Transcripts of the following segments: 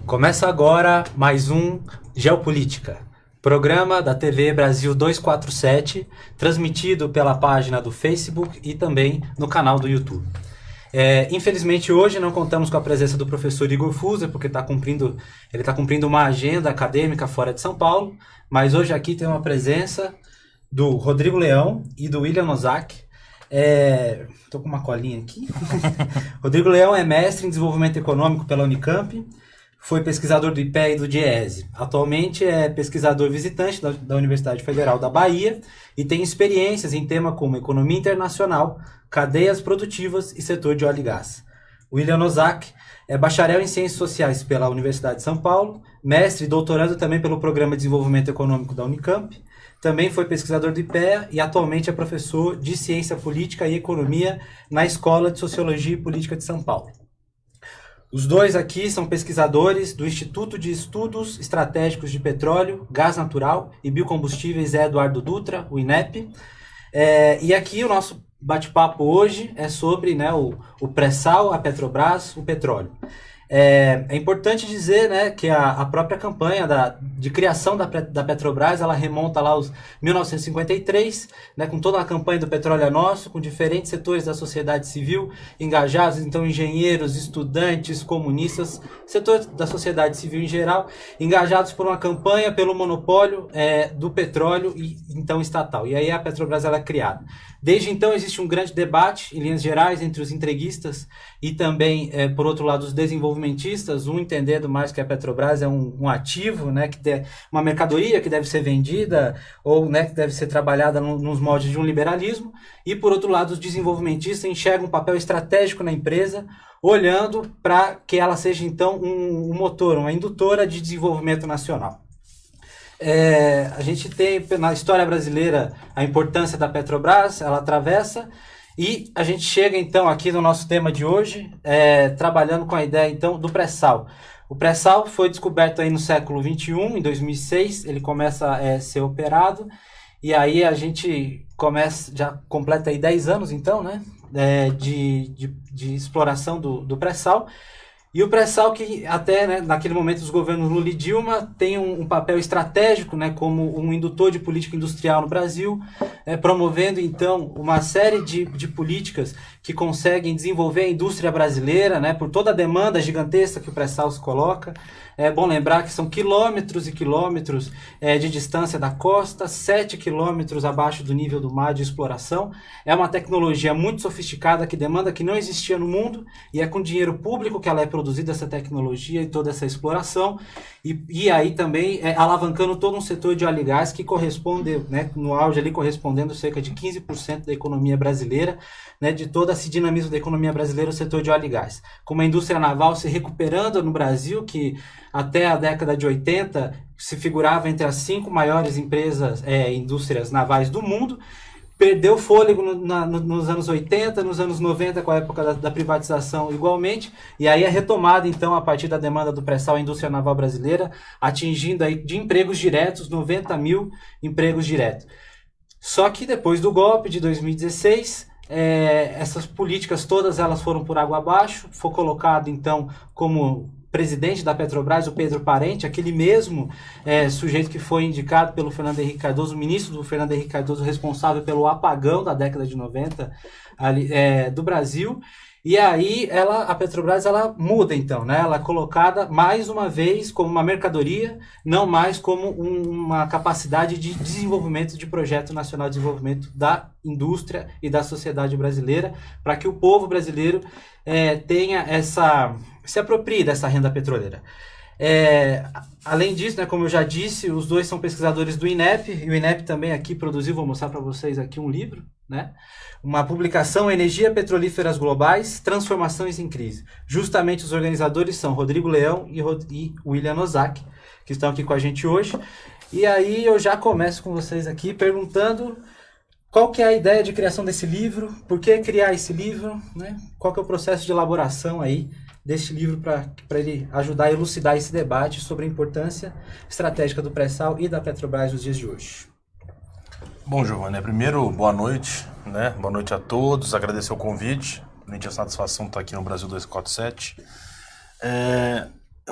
Começa agora mais um Geopolítica, programa da TV Brasil 247, transmitido pela página do Facebook e também no canal do YouTube. Infelizmente hoje não contamos com a presença do professor Igor Fuser, porque ele está cumprindo uma agenda acadêmica fora de São Paulo, mas hoje aqui tem uma presença do Rodrigo Leão e do William Nozak. Estou com uma colinha aqui. Rodrigo Leão é mestre em desenvolvimento econômico pela Unicamp, foi pesquisador do IPEA e do DIEESE. Atualmente é pesquisador visitante da Universidade Federal da Bahia e tem experiências em temas como economia internacional, cadeias produtivas e setor de óleo e gás. William Nozak é bacharel em Ciências Sociais pela Universidade de São Paulo, mestre e doutorando também pelo Programa de Desenvolvimento Econômico da Unicamp. Também foi pesquisador do IPEA e atualmente é professor de Ciência Política e Economia na Escola de Sociologia e Política de São Paulo. Os dois aqui são pesquisadores do Instituto de Estudos Estratégicos de Petróleo, Gás Natural e Biocombustíveis Eduardo Dutra, o INEP. E aqui o nosso bate-papo hoje é sobre o pré-sal, a Petrobras, o petróleo. É importante dizer, que a própria campanha de criação da Petrobras, ela remonta lá aos 1953, com toda a campanha do Petróleo é Nosso, com diferentes setores da sociedade civil engajados, então engenheiros, estudantes, comunistas, setor da sociedade civil em geral, engajados por uma campanha pelo monopólio do petróleo e então estatal. E aí a Petrobras ela é criada. Desde então existe um grande debate, em linhas gerais, entre os entreguistas e também, por outro lado, os desenvolvimentistas, um entendendo mais que a Petrobras é um ativo, que é uma mercadoria que deve ser vendida ou que deve ser trabalhada nos moldes de um liberalismo, e, por outro lado, os desenvolvimentistas enxergam um papel estratégico na empresa, olhando para que ela seja, então, um motor, uma indutora de desenvolvimento nacional. A gente tem na história brasileira a importância da Petrobras, ela atravessa, e a gente chega então aqui no nosso tema de hoje, trabalhando com a ideia então do pré-sal. O pré-sal foi descoberto aí no século XXI, em 2006, ele começa a ser operado, e aí a gente já completa aí 10 anos então, de exploração do pré-sal. E o pré-sal que até naquele momento os governos Lula e Dilma tem um papel estratégico como um indutor de política industrial no Brasil, promovendo então uma série de políticas que conseguem desenvolver a indústria brasileira, por toda a demanda gigantesca que o pré-sal se coloca. É bom lembrar que são quilômetros e quilômetros de distância da costa, 7 quilômetros abaixo do nível do mar de exploração. É uma tecnologia muito sofisticada que demanda que não existia no mundo, e é com dinheiro público que ela é produzida, essa tecnologia e toda essa exploração. E aí também alavancando todo um setor de óleo e gás que corresponde, no auge ali correspondendo cerca de 15% da economia brasileira, de todo esse dinamismo da economia brasileira, o setor de óleo e gás. Com uma indústria naval se recuperando no Brasil, que até a década de 80 se figurava entre as 5 maiores indústrias navais do mundo, perdeu fôlego nos anos 80, nos anos 90, com a época da privatização igualmente, e aí é retomada então a partir da demanda do pré-sal a indústria naval brasileira, atingindo aí de empregos diretos, 90 mil empregos diretos. Só que depois do golpe de 2016, essas políticas todas elas foram por água abaixo. Foi colocado então como presidente da Petrobras o Pedro Parente, aquele mesmo sujeito que foi indicado pelo Fernando Henrique Cardoso, o ministro do Fernando Henrique Cardoso, responsável pelo apagão da década de 90 do Brasil. E aí a Petrobras ela muda então, ela é colocada mais uma vez como uma mercadoria, não mais como uma capacidade de desenvolvimento de projeto nacional de desenvolvimento da indústria e da sociedade brasileira, para que o povo brasileiro tenha se aproprie dessa renda petroleira. Além disso, como eu já disse, os dois são pesquisadores do INEP, e o INEP também aqui produziu, vou mostrar para vocês aqui um livro, uma publicação, Energia Petrolíferas Globais, Transformações em Crise. Justamente os organizadores são Rodrigo Leão e William Nozak, que estão aqui com a gente hoje. E aí eu já começo com vocês aqui perguntando qual que é a ideia de criação desse livro, por que criar esse livro, qual que é o processo de elaboração aí deste livro para ele ajudar a elucidar esse debate sobre a importância estratégica do pré-sal e da Petrobras nos dias de hoje. Bom, Giovanni, primeiro, boa noite, Boa noite a todos, agradecer o convite, a gente é satisfação estar aqui no Brasil 247.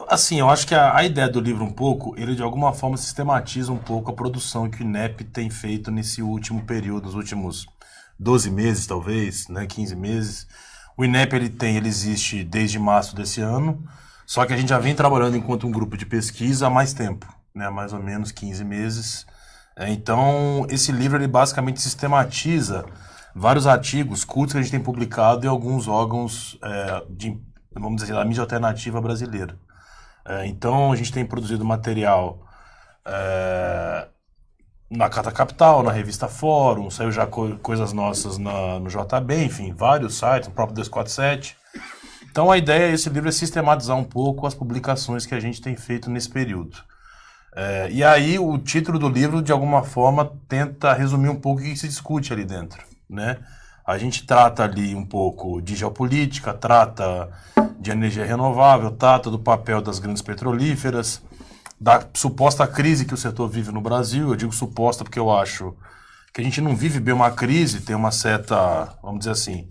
Assim, eu acho que a ideia do livro um pouco, ele de alguma forma sistematiza um pouco a produção que o INEP tem feito nesse último período, nos últimos 12 meses talvez, né, 15 meses. O INEP ele existe desde março desse ano, só que a gente já vem trabalhando enquanto um grupo de pesquisa há mais tempo, né, há mais ou menos 15 meses. Então, esse livro ele basicamente sistematiza vários artigos curtos que a gente tem publicado em alguns órgãos vamos dizer, da mídia alternativa brasileira. Então, a gente tem produzido material na Carta Capital, na revista Fórum, saiu já coisas nossas no JB, enfim, vários sites, no próprio 247. Então, a ideia desse livro é sistematizar um pouco as publicações que a gente tem feito nesse período. E aí, o título do livro, de alguma forma, tenta resumir um pouco o que se discute ali dentro, né? A gente trata ali um pouco de geopolítica, trata de energia renovável, trata do papel das grandes petrolíferas, da suposta crise que o setor vive no Brasil. Eu digo suposta porque eu acho que a gente não vive bem uma crise, tem uma certa, vamos dizer assim,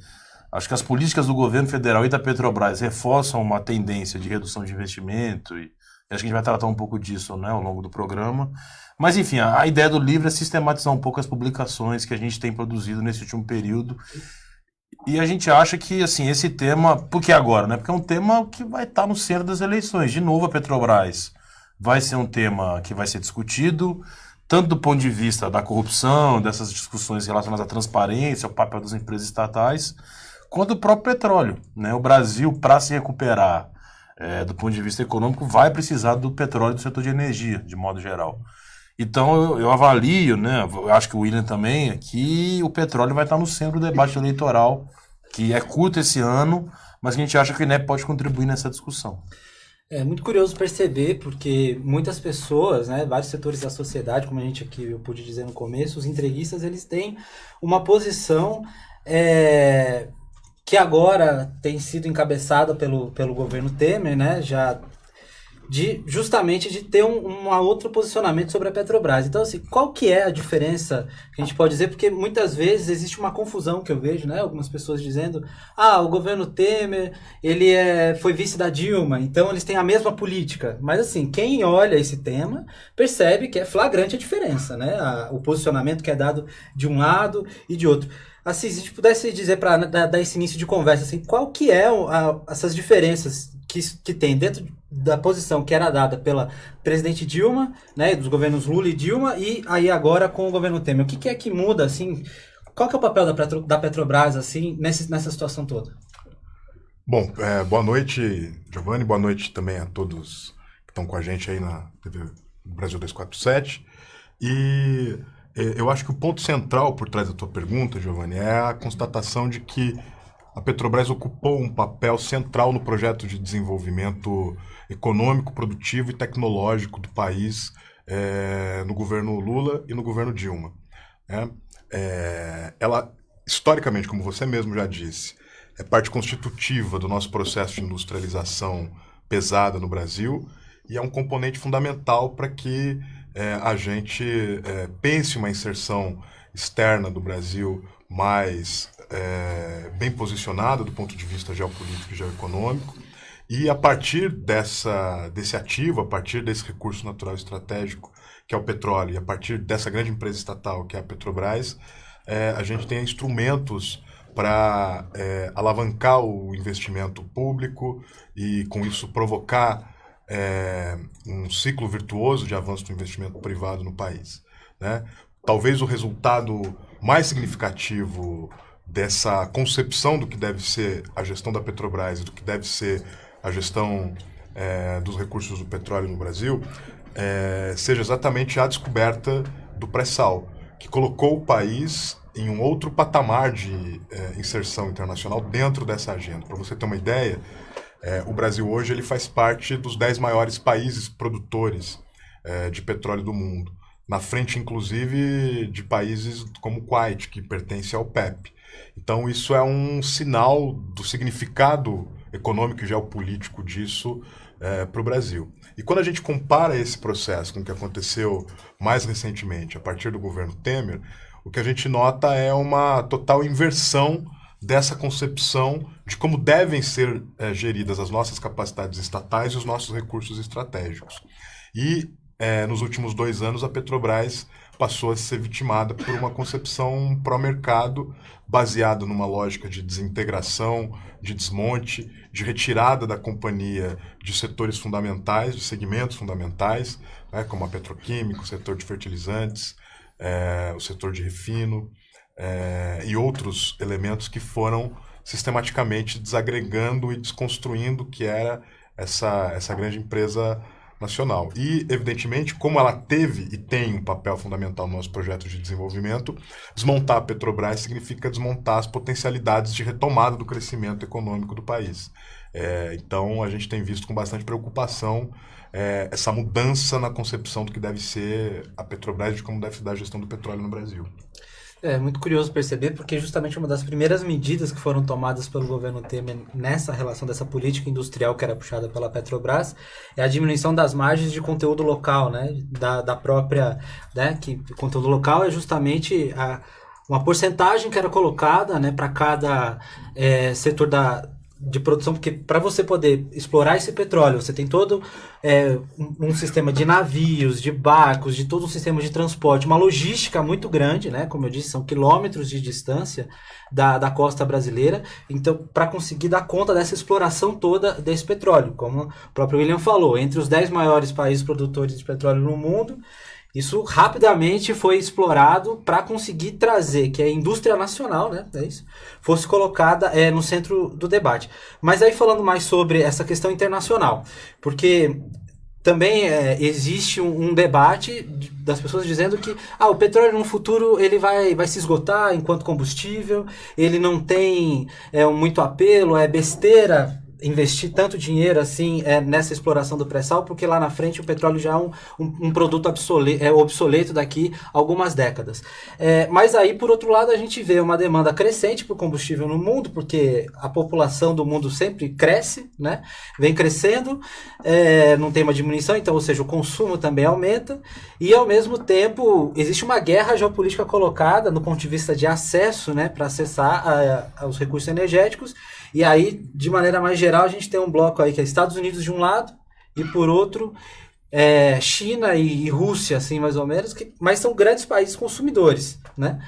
acho que as políticas do governo federal e da Petrobras reforçam uma tendência de redução de investimento e acho que a gente vai tratar um pouco disso, né, ao longo do programa. Mas, enfim, a ideia do livro é sistematizar um pouco as publicações que a gente tem produzido nesse último período. E a gente acha que, assim, esse tema... Por que agora, né? Porque é um tema que vai estar no centro das eleições. De novo, a Petrobras vai ser um tema que vai ser discutido, tanto do ponto de vista da corrupção, dessas discussões relacionadas à transparência, ao papel das empresas estatais, quanto do próprio petróleo, né? O Brasil, para se recuperar do ponto de vista econômico, vai precisar do petróleo do setor de energia, de modo geral. Então, eu avalio, né, eu acho que o William também, que o petróleo vai estar no centro do debate eleitoral, que é curto esse ano, mas que a gente acha que o INEP pode contribuir nessa discussão. É muito curioso perceber, porque muitas pessoas, né, vários setores da sociedade, como a gente aqui eu pude dizer no começo, os entreguistas, eles têm uma posição que agora tem sido encabeçada pelo governo Temer, né, justamente de ter um outro posicionamento sobre a Petrobras. Então, assim, qual que é a diferença que a gente pode dizer? Porque muitas vezes existe uma confusão que eu vejo, né? Algumas pessoas dizendo, o governo Temer, ele foi vice da Dilma, então eles têm a mesma política. Mas, assim, quem olha esse tema percebe que é flagrante a diferença, né? O posicionamento que é dado de um lado e de outro. Assim, se a gente pudesse dizer para dar esse início de conversa, assim, qual que é essas diferenças que tem dentro da posição que era dada pela presidente Dilma, né, dos governos Lula e Dilma, e aí agora com o governo Temer. O que é que muda, assim? Qual que é o papel da Petrobras, assim, nessa situação toda? Bom, boa noite, Giovanni, boa noite também a todos que estão com a gente aí na TV Brasil 247. E eu acho que o ponto central por trás da tua pergunta, Giovanni, é a constatação de que a Petrobras ocupou um papel central no projeto de desenvolvimento econômico, produtivo e tecnológico do país no governo Lula e no governo Dilma. Ela, historicamente, como você mesmo já disse, é parte constitutiva do nosso processo de industrialização pesada no Brasil e é um componente fundamental para que a gente pense uma inserção externa do Brasil mais bem posicionada do ponto de vista geopolítico e geoeconômico. E a partir desse ativo, a partir desse recurso natural estratégico, que é o petróleo, e a partir dessa grande empresa estatal, que é a Petrobras, a gente tem instrumentos para alavancar o investimento público e, com isso, provocar um ciclo virtuoso de avanço do investimento privado no país, né? Talvez o resultado mais significativo dessa concepção do que deve ser a gestão da Petrobras e do que deve ser a gestão dos recursos do petróleo no Brasil seja exatamente a descoberta do pré-sal, que colocou o país em um outro patamar de inserção internacional dentro dessa agenda. Para você ter uma ideia, o Brasil hoje ele faz parte dos 10 maiores países produtores de petróleo do mundo, na frente, inclusive, de países como o Kuwait, que pertence ao PEP. Então, isso é um sinal do significado econômico e geopolítico disso para o Brasil. E quando a gente compara esse processo com o que aconteceu mais recentemente, a partir do governo Temer, o que a gente nota é uma total inversão dessa concepção de como devem ser geridas as nossas capacidades estatais e os nossos recursos estratégicos. E, nos últimos 2 anos, a Petrobras passou a ser vitimada por uma concepção pró-mercado, baseada numa lógica de desintegração, de desmonte, de retirada da companhia de setores fundamentais, de segmentos fundamentais, né, como a petroquímica, o setor de fertilizantes, o setor de refino, e outros elementos que foram sistematicamente desagregando e desconstruindo o que era essa grande empresa nacional. E, evidentemente, como ela teve e tem um papel fundamental no nosso projeto de desenvolvimento, desmontar a Petrobras significa desmontar as potencialidades de retomada do crescimento econômico do país. Então, a gente tem visto com bastante preocupação essa mudança na concepção do que deve ser a Petrobras, de como deve se dar a gestão do petróleo no Brasil. É muito curioso perceber, porque justamente uma das primeiras medidas que foram tomadas pelo governo Temer nessa relação dessa política industrial que era puxada pela Petrobras é a diminuição das margens de conteúdo local, né, da própria, né, que o conteúdo local é justamente uma porcentagem que era colocada, né, para cada setor de produção, porque para você poder explorar esse petróleo, você tem todo um sistema de navios, de barcos, de todo um sistema de transporte, uma logística muito grande, né? Como eu disse, são quilômetros de distância da costa brasileira, então para conseguir dar conta dessa exploração toda desse petróleo, como o próprio William falou, entre os 10 maiores países produtores de petróleo no mundo, isso rapidamente foi explorado para conseguir trazer que a indústria nacional, né, fosse colocada no centro do debate. Mas aí falando mais sobre essa questão internacional, porque também existe um debate das pessoas dizendo que o petróleo no futuro ele vai se esgotar enquanto combustível, ele não tem muito apelo, é besteira investir tanto dinheiro assim nessa exploração do pré-sal, porque lá na frente o petróleo já é um produto obsoleto daqui a algumas décadas. Mas aí, por outro lado, a gente vê uma demanda crescente por combustível no mundo, porque a população do mundo sempre cresce, né? Vem crescendo, não tem uma diminuição, então, ou seja, o consumo também aumenta, e ao mesmo tempo existe uma guerra geopolítica colocada no ponto de vista de acesso, né, para acessar aos recursos energéticos. E aí, de maneira mais geral, a gente tem um bloco aí que é Estados Unidos de um lado e por outro China e Rússia, assim, mais ou menos, mas são grandes países consumidores, né?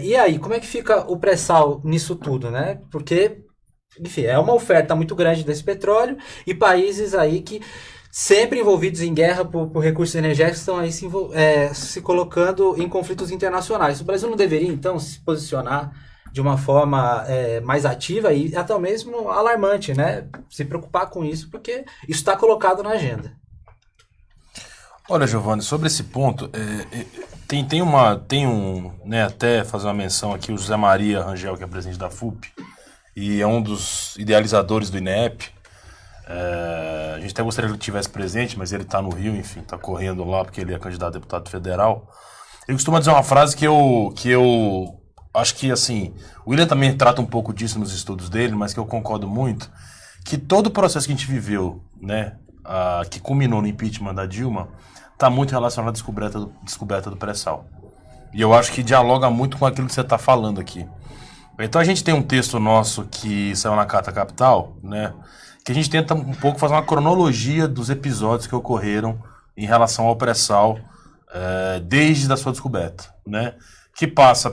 E aí, como é que fica o pré-sal nisso tudo, né? Porque, enfim, é uma oferta muito grande desse petróleo e países aí que sempre envolvidos em guerra por recursos energéticos estão aí se colocando em conflitos internacionais. O Brasil não deveria, então, se posicionar de uma forma mais ativa e até mesmo alarmante, né? Se preocupar com isso, porque isso está colocado na agenda. Olha, Giovanni, sobre esse ponto, né, até fazer uma menção aqui, o José Maria Rangel, que é presidente da FUP, e é um dos idealizadores do INEP. A gente até gostaria que ele estivesse presente, mas ele está no Rio, enfim, está correndo lá, porque ele é candidato a deputado federal. Ele costuma dizer uma frase que eu acho que, assim, o William também trata um pouco disso nos estudos dele, mas que eu concordo muito, que todo o processo que a gente viveu, né, que culminou no impeachment da Dilma, está muito relacionado à descoberta do pré-sal. E eu acho que dialoga muito com aquilo que você está falando aqui. Então a gente tem um texto nosso que saiu na Carta Capital, né, que a gente tenta um pouco fazer uma cronologia dos episódios que ocorreram em relação ao pré-sal desde a sua descoberta, né, que passa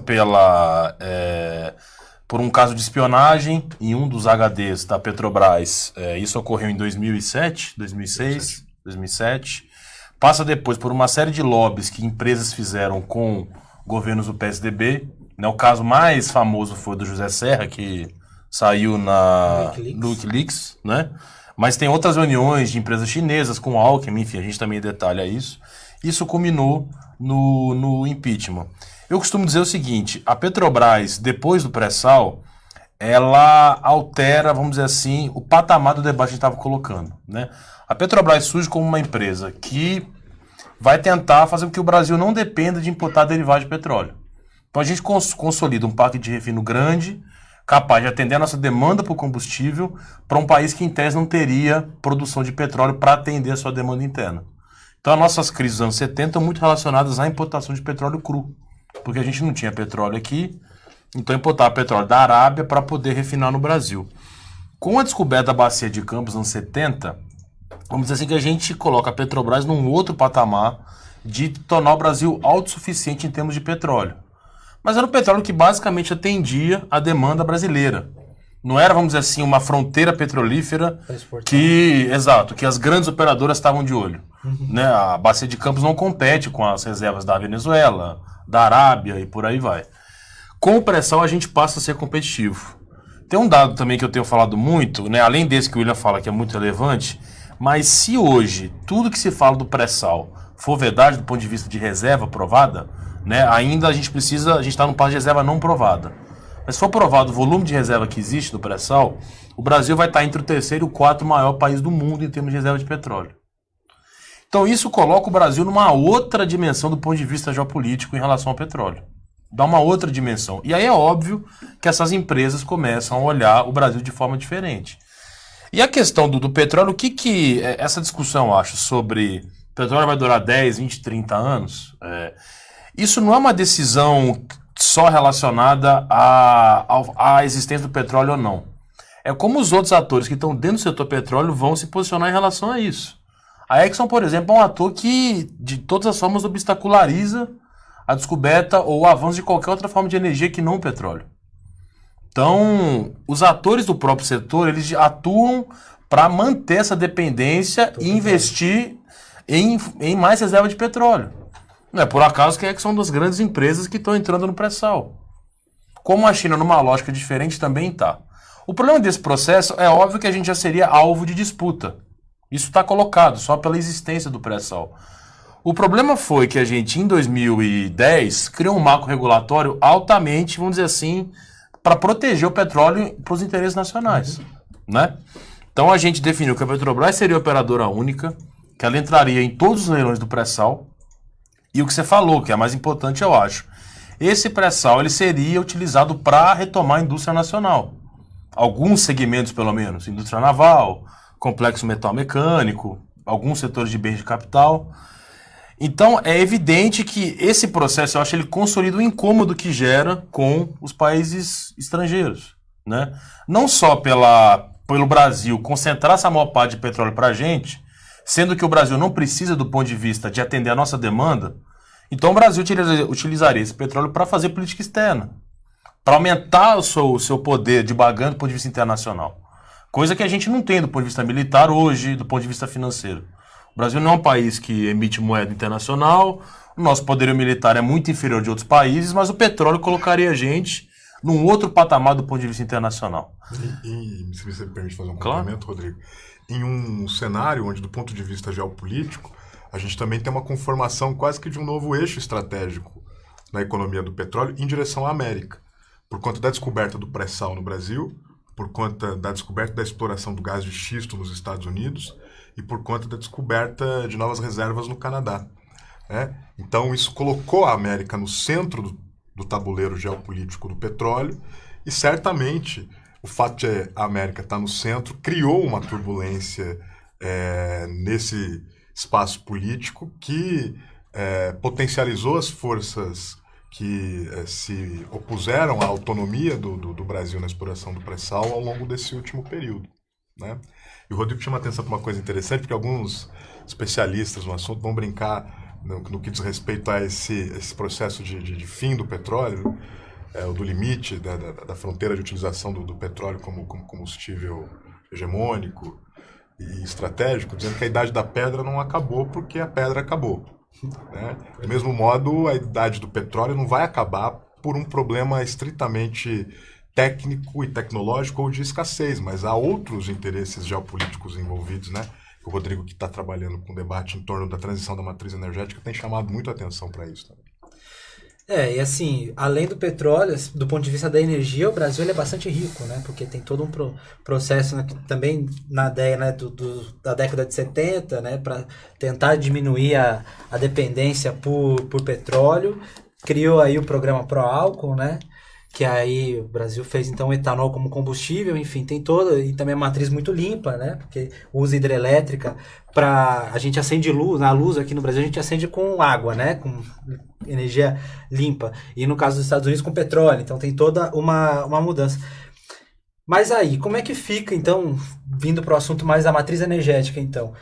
por um caso de espionagem em um dos HDs da Petrobras. Isso ocorreu em 2007, 2006, 2007. Passa depois por uma série de lobbies que empresas fizeram com governos do PSDB. Né? O caso mais famoso foi o do José Serra, que saiu no Wikileaks. Né? Mas tem outras reuniões de empresas chinesas com Alckmin, enfim, a gente também detalha isso. Isso culminou no impeachment. Eu costumo dizer o seguinte, a Petrobras, depois do pré-sal, ela altera, vamos dizer assim, o patamar do debate que a gente estava colocando. Né? A Petrobras surge como uma empresa que vai tentar fazer com que o Brasil não dependa de importar derivados de petróleo. Então a gente consolida um parque de refino grande, capaz de atender a nossa demanda por combustível para um país que, em tese, não teria produção de petróleo para atender a sua demanda interna. Então as nossas crises dos anos 70 estão muito relacionadas à importação de petróleo cru. Porque a gente não tinha petróleo aqui Então importava petróleo da Arábia para poder refinar no Brasil. Com a descoberta da bacia de Campos nos anos 70, vamos dizer assim que a gente coloca a Petrobras num outro patamar de tornar o Brasil autossuficiente em termos de petróleo. Mas era um petróleo que basicamente atendia a demanda brasileira. Não era, vamos dizer assim, uma fronteira petrolífera que as grandes operadoras estavam de olho. Né? A bacia de Campos não compete com as reservas da Venezuela, da Arábia e por aí vai. Com o pré-sal a gente passa a ser competitivo. Tem um dado também que eu tenho falado muito, né? Além desse que o William fala que é muito relevante, mas se hoje tudo que se fala do pré-sal for verdade do ponto de vista de reserva provada, né? Ainda a gente está num passo de reserva não provada. Mas se for provado o volume de reserva que existe do pré-sal, o Brasil vai estar entre o terceiro e o quarto maior país do mundo em termos de reserva de petróleo. Então isso coloca o Brasil numa outra dimensão do ponto de vista geopolítico em relação ao petróleo. Dá uma outra dimensão. E aí é óbvio que essas empresas começam a olhar o Brasil de forma diferente. E a questão do petróleo, o que essa discussão, eu acho, sobre petróleo vai durar 10, 20, 30 anos, isso não é uma decisão só relacionada à existência do petróleo ou não. É como os outros atores que estão dentro do setor petróleo vão se posicionar em relação a isso. A Exxon, por exemplo, é um ator que, de todas as formas, obstaculariza a descoberta ou o avanço de qualquer outra forma de energia que não o petróleo. Então, os atores do próprio setor, eles atuam para manter essa dependência e investir em mais reserva de petróleo. Não é por acaso que são das grandes empresas que estão entrando no pré-sal. Como a China, numa lógica diferente, também está. O problema desse processo é óbvio que a gente já seria alvo de disputa. Isso está colocado só pela existência do pré-sal. O problema foi que a gente, em 2010, criou um marco regulatório altamente, vamos dizer assim, para proteger o petróleo para os interesses nacionais. Né? Então a gente definiu que a Petrobras seria operadora única, que ela entraria em todos os leilões do pré-sal. E o que você falou, que é mais importante, eu acho. Esse pré-sal ele seria utilizado para retomar a indústria nacional. Alguns segmentos, pelo menos. Indústria naval, complexo metal mecânico, alguns setores de bens de capital. Então, é evidente que esse processo, eu acho, ele consolida o incômodo que gera com os países estrangeiros. Né? Não só pelo Brasil concentrar essa maior parte de petróleo para a gente, sendo que o Brasil não precisa do ponto de vista de atender a nossa demanda, então o Brasil utilizaria esse petróleo para fazer política externa, para aumentar o seu poder de barganha do ponto de vista internacional. Coisa que a gente não tem do ponto de vista militar hoje, do ponto de vista financeiro. O Brasil não é um país que emite moeda internacional, o nosso poderio militar é muito inferior de outros países, mas o petróleo colocaria a gente num outro patamar do ponto de vista internacional. E se você me permite fazer um complemento, Rodrigo, em um cenário onde, do ponto de vista geopolítico, a gente também tem uma conformação quase que de um novo eixo estratégico na economia do petróleo em direção à América, por conta da descoberta do pré-sal no Brasil, por conta da descoberta da exploração do gás de xisto nos Estados Unidos e por conta da descoberta de novas reservas no Canadá. Né? Então, isso colocou a América no centro do tabuleiro geopolítico do petróleo e, certamente, o fato de a América estar no centro criou uma turbulência nesse espaço político que potencializou as forças que se opuseram à autonomia do Brasil na exploração do pré-sal ao longo desse último período. Né? E o Rodrigo chama atenção para uma coisa interessante, porque alguns especialistas no assunto vão brincar no que diz respeito a esse processo de fim do petróleo, do limite da fronteira de utilização do petróleo como combustível hegemônico e estratégico, dizendo que a idade da pedra não acabou porque a pedra acabou. Né? Do mesmo modo, a idade do petróleo não vai acabar por um problema estritamente técnico e tecnológico ou de escassez, mas há outros interesses geopolíticos envolvidos, né? O Rodrigo, que está trabalhando com o debate em torno da transição da matriz energética, tem chamado muito a atenção para isso também. E assim, além do petróleo, do ponto de vista da energia, o Brasil ele é bastante rico, né? Porque tem todo um processo, né, também na ideia, né, da década de 70, né, para tentar diminuir a dependência por petróleo. Criou aí o programa Pró-Álcool, né? que aí o Brasil fez então o etanol como combustível, enfim, tem toda, e também a matriz muito limpa, né? Porque usa hidrelétrica a gente acende luz, na luz aqui no Brasil a gente acende com água, né? Com energia limpa. E no caso dos Estados Unidos com petróleo, então tem toda uma mudança. Mas aí, como é que fica então, vindo para o assunto mais da matriz energética então?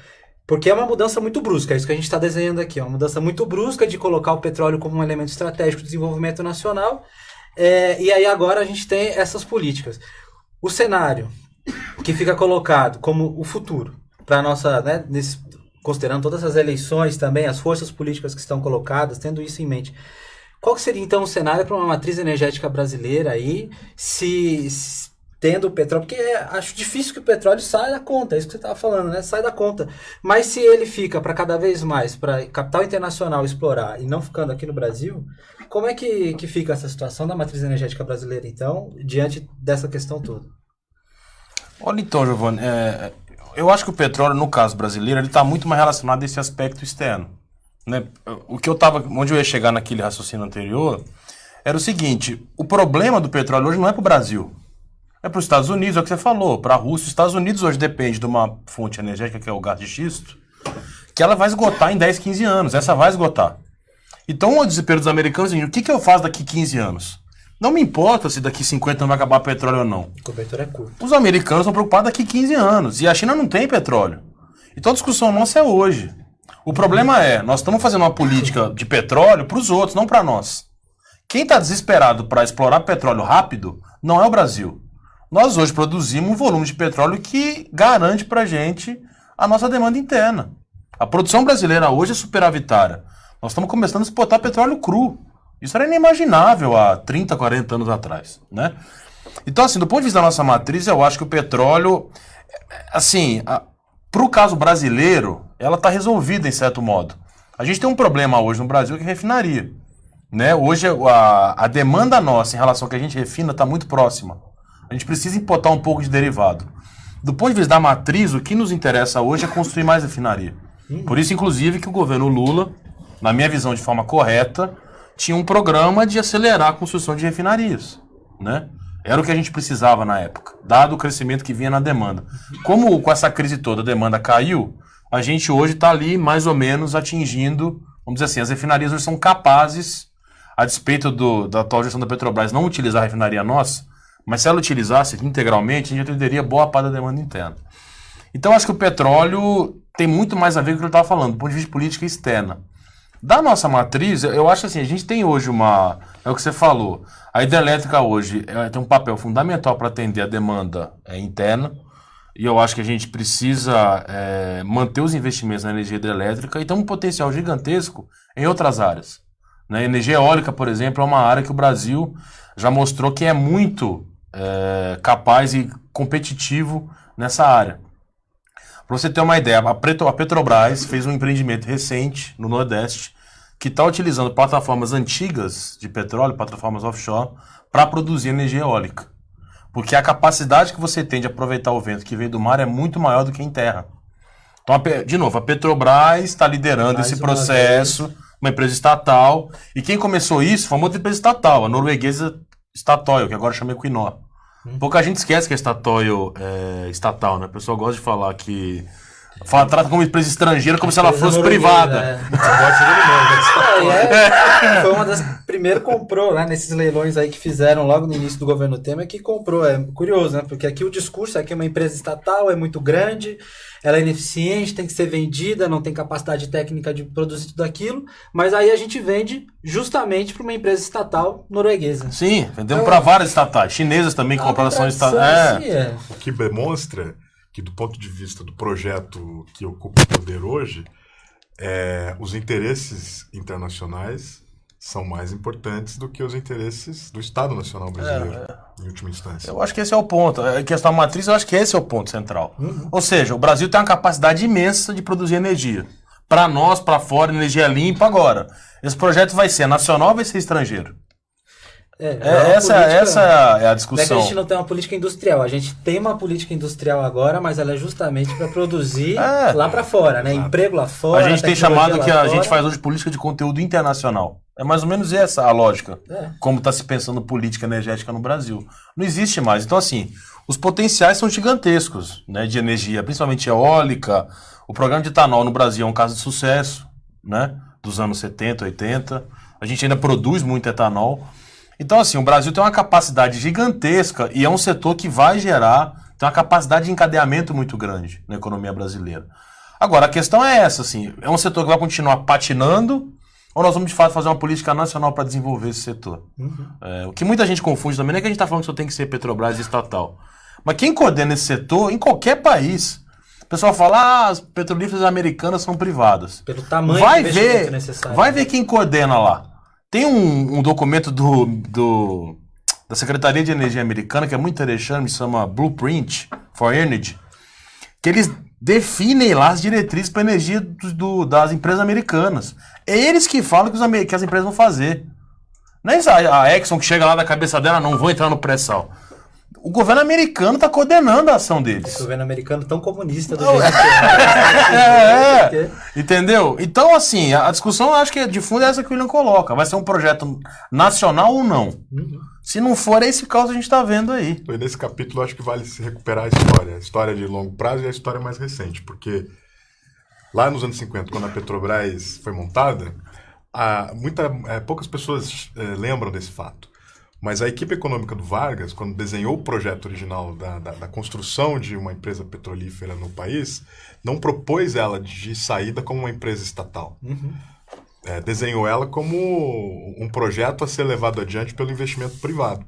Porque é uma mudança muito brusca, é isso que a gente está desenhando aqui, é uma mudança muito brusca de colocar o petróleo como um elemento estratégico de desenvolvimento nacional, e aí agora a gente tem essas políticas. O cenário que fica colocado como o futuro, para nossa, né, considerando todas as eleições também, as forças políticas que estão colocadas, tendo isso em mente, qual que seria então o cenário para uma matriz energética brasileira aí, tendo o petróleo, porque acho difícil que o petróleo saia da conta, é isso que você estava falando, né? Sai da conta. Mas se ele fica para cada vez mais para capital internacional explorar e não ficando aqui no Brasil, como é que fica essa situação da matriz energética brasileira, então, diante dessa questão toda? Olha então, Giovanni, eu acho que o petróleo, no caso brasileiro, ele está muito mais relacionado a esse aspecto externo. Né? Onde eu ia chegar naquele raciocínio anterior, era o seguinte, o problema do petróleo hoje não é para o Brasil. É para os Estados Unidos, é o que você falou, para a Rússia. Os Estados Unidos hoje depende de uma fonte energética, que é o gás de xisto, que ela vai esgotar em 10, 15 anos. Essa vai esgotar. Então, o desespero dos americanos é o que eu faço daqui 15 anos? Não me importa se daqui 50 anos vai acabar o petróleo ou não. O cobertor é curto. Os americanos estão preocupados daqui 15 anos. E a China não tem petróleo. Então, a discussão nossa é hoje. O problema é, nós estamos fazendo uma política de petróleo para os outros, não para nós. Quem está desesperado para explorar petróleo rápido não é o Brasil. Nós hoje produzimos um volume de petróleo que garante para a gente a nossa demanda interna. A produção brasileira hoje é superavitária. Nós estamos começando a exportar petróleo cru. Isso era inimaginável há 30, 40 anos atrás, né? Então, assim, do ponto de vista da nossa matriz, eu acho que o petróleo, assim, para o caso brasileiro, ela está resolvida em certo modo. A gente tem um problema hoje no Brasil que é refinaria, né? Hoje a demanda nossa em relação ao que a gente refina está muito próxima. A gente precisa importar um pouco de derivado. Do ponto de vista da matriz, o que nos interessa hoje é construir mais refinaria. Por isso, inclusive, que o governo Lula, na minha visão de forma correta, tinha um programa de acelerar a construção de refinarias, né? Era o que a gente precisava na época, dado o crescimento que vinha na demanda. Como com essa crise toda a demanda caiu, a gente hoje está ali mais ou menos atingindo, vamos dizer assim, as refinarias hoje são capazes, a despeito da atual gestão da Petrobras não utilizar a refinaria nossa, mas se ela utilizasse integralmente, a gente atenderia boa parte da demanda interna. Então, acho que o petróleo tem muito mais a ver com o que eu estava falando, do ponto de vista de política externa. Da nossa matriz, eu acho assim, a gente tem hoje é o que você falou, a hidrelétrica hoje tem um papel fundamental para atender a demanda interna, e eu acho que a gente precisa manter os investimentos na energia hidrelétrica e tem um potencial gigantesco em outras áreas. Né? Energia eólica, por exemplo, é uma área que o Brasil já mostrou que é muito capaz e competitivo nessa área. Para você ter uma ideia, a Petrobras fez um empreendimento recente no Nordeste que está utilizando plataformas antigas de petróleo, plataformas offshore, para produzir energia eólica. Porque a capacidade que você tem de aproveitar o vento que veio do mar é muito maior do que em terra. Então, de novo, a Petrobras está liderando esse processo, uma empresa estatal, e quem começou isso foi uma outra empresa estatal, a norueguesa Statoil, que agora chama Equinor. Pouca gente esquece que a Statoil é estatal, né? O pessoal gosta de falar que... trata como empresa estrangeira como se ela fosse privada. Foi uma das primeiras que comprou, né? Nesses leilões aí que fizeram logo no início do governo Temer, que comprou. É curioso, né? Porque aqui o discurso é que uma empresa estatal é muito grande, ela é ineficiente, tem que ser vendida, não tem capacidade técnica de produzir tudo aquilo, mas aí a gente vende justamente para uma empresa estatal norueguesa. Sim, vendemos para várias estatais, chinesas também com operações estatais. O que demonstra que, do ponto de vista do projeto que ocupa o poder hoje, os interesses internacionais são mais importantes do que os interesses do Estado Nacional Brasileiro, em última instância. Eu acho que esse é o ponto. A questão matriz, eu acho que esse é o ponto central. Ou seja, o Brasil tem uma capacidade imensa de produzir energia. Para nós, para fora, energia limpa agora. Esse projeto vai ser nacional ou vai ser estrangeiro? Essa é a discussão. Não é que a gente não tem uma política industrial, a gente tem uma política industrial agora, mas ela é justamente para produzir lá para fora, né? Emprego lá fora. A gente tem chamado que a gente faz hoje política de conteúdo internacional. É mais ou menos essa a lógica, como está se pensando política energética no Brasil. Não existe mais. Então, assim, os potenciais são gigantescos, né, de energia, principalmente eólica. O programa de etanol no Brasil é um caso de sucesso, né, dos anos 70, 80. A gente ainda produz muito etanol. Então, assim, o Brasil tem uma capacidade gigantesca e é um setor que vai gerar, tem uma capacidade de encadeamento muito grande na economia brasileira. Agora, a questão é essa, assim, é um setor que vai continuar patinando ou nós vamos, de fato, fazer uma política nacional para desenvolver esse setor? O que muita gente confunde também não é que a gente está falando que só tem que ser Petrobras e estatal. Mas quem coordena esse setor, em qualquer país, o pessoal fala, as petrolíferas americanas são privadas. Pelo tamanho do investimento necessário. Vai ver quem coordena lá. Tem um documento da Secretaria de Energia americana, que é muito interessante, se chama Blueprint for Energy, que eles definem lá as diretrizes para a energia das empresas americanas. É eles que falam que as empresas vão fazer. Não é a Exxon que chega lá da cabeça dela, não vou entrar no pré-sal. O governo americano está coordenando a ação deles. O governo americano tão comunista do jeito que é. Entendeu? Então, assim, a discussão, acho que de fundo é essa que o William coloca. Vai ser um projeto nacional ou não? Se não for, é esse caos que a gente está vendo aí. E nesse capítulo, acho que vale se recuperar a história de longo prazo e a história mais recente, porque lá nos anos 50, quando a Petrobras foi montada, poucas pessoas lembram desse fato. Mas a equipe econômica do Vargas, quando desenhou o projeto original da construção de uma empresa petrolífera no país, não propôs ela de saída como uma empresa estatal. Desenhou ela como um projeto a ser levado adiante pelo investimento privado.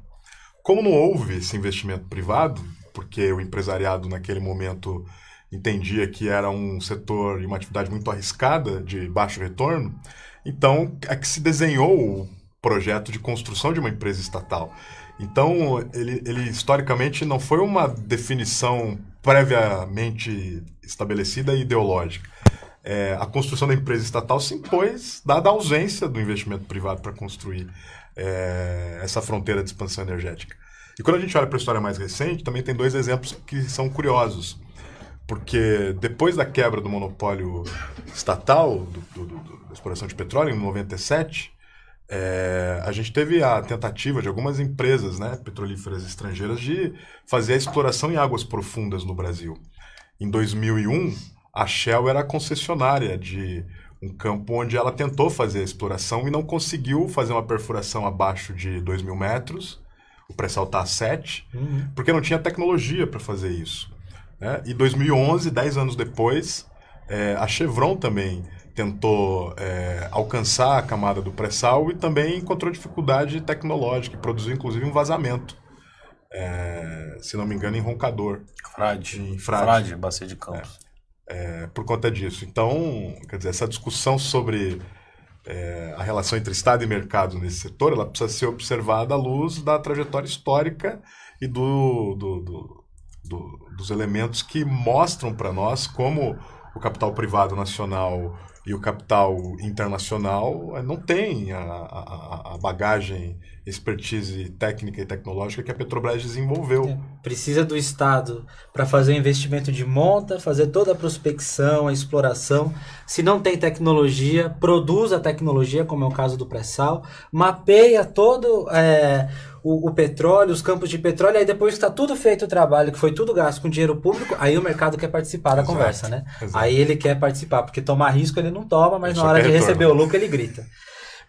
Como não houve esse investimento privado, porque o empresariado naquele momento entendia que era um setor e uma atividade muito arriscada, de baixo retorno, então é que se desenhou o projeto de construção de uma empresa estatal. Então, ele historicamente não foi uma definição previamente estabelecida e ideológica. A construção da empresa estatal se impôs, dada a ausência do investimento privado para construir essa fronteira de expansão energética. E quando a gente olha para a história mais recente, também tem dois exemplos que são curiosos. Porque depois da quebra do monopólio estatal da exploração de petróleo, em 97, a gente teve a tentativa de algumas empresas, né, petrolíferas estrangeiras de fazer a exploração em águas profundas no Brasil. Em 2001, a Shell era a concessionária de um campo onde ela tentou fazer a exploração e não conseguiu fazer uma perfuração abaixo de 2.000 metros, o pré-sal está a 7, porque não tinha tecnologia para fazer isso. Em 2011, 10 anos depois, a Chevron também tentou alcançar a camada do pré-sal e também encontrou dificuldade tecnológica, e produziu inclusive um vazamento, se não me engano, em Roncador. Frade, Bacia de Campos. Por conta disso. Então, quer dizer, essa discussão sobre a relação entre Estado e mercado nesse setor, ela precisa ser observada à luz da trajetória histórica e dos elementos que mostram para nós como o capital privado nacional e o capital internacional não tem a bagagem, expertise técnica e tecnológica que a Petrobras desenvolveu. Precisa do Estado para fazer o investimento de monta, fazer toda a prospecção, a exploração. Se não tem tecnologia, produz a tecnologia, como é o caso do pré-sal, mapeia todo o petróleo, os campos de petróleo, aí depois que está tudo feito o trabalho, que foi tudo gasto com dinheiro público, aí o mercado quer participar da conversa, né? Exato. Aí ele quer participar, porque tomar risco ele não toma, mas na hora de receber o lucro ele grita.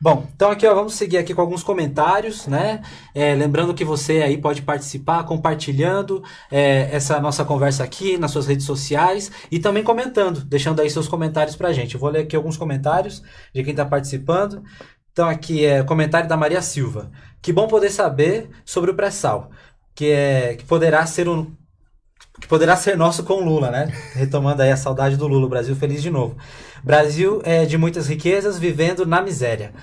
Bom, então aqui vamos seguir aqui com alguns comentários, né? Lembrando que você aí pode participar compartilhando essa nossa conversa aqui nas suas redes sociais e também comentando, deixando aí seus comentários pra gente. Eu vou ler aqui alguns comentários de quem está participando. Então aqui comentário da Maria Silva. Que bom poder saber sobre o pré-sal, que poderá ser nosso com o Lula, né? Retomando aí a saudade do Lula, o Brasil feliz de novo. Brasil de muitas riquezas, vivendo na miséria.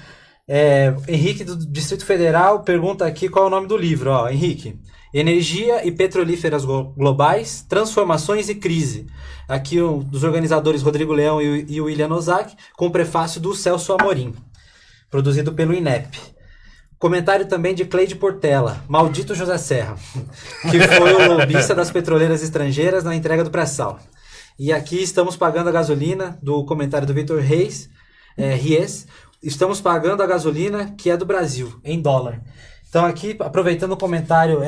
Henrique do Distrito Federal pergunta aqui qual é o nome do livro. Henrique, Energia e Petrolíferas Globais, Transformações e Crise. Aqui dos organizadores Rodrigo Leão e o William Ozaki, com o prefácio do Celso Amorim, produzido pelo INEP. Comentário também de Cleide Portela, maldito José Serra, que foi o lobista das petroleiras estrangeiras na entrega do pré-sal. E aqui estamos pagando a gasolina, do comentário do Vitor Ries, estamos pagando a gasolina que é do Brasil, em dólar. Então aqui, aproveitando o comentário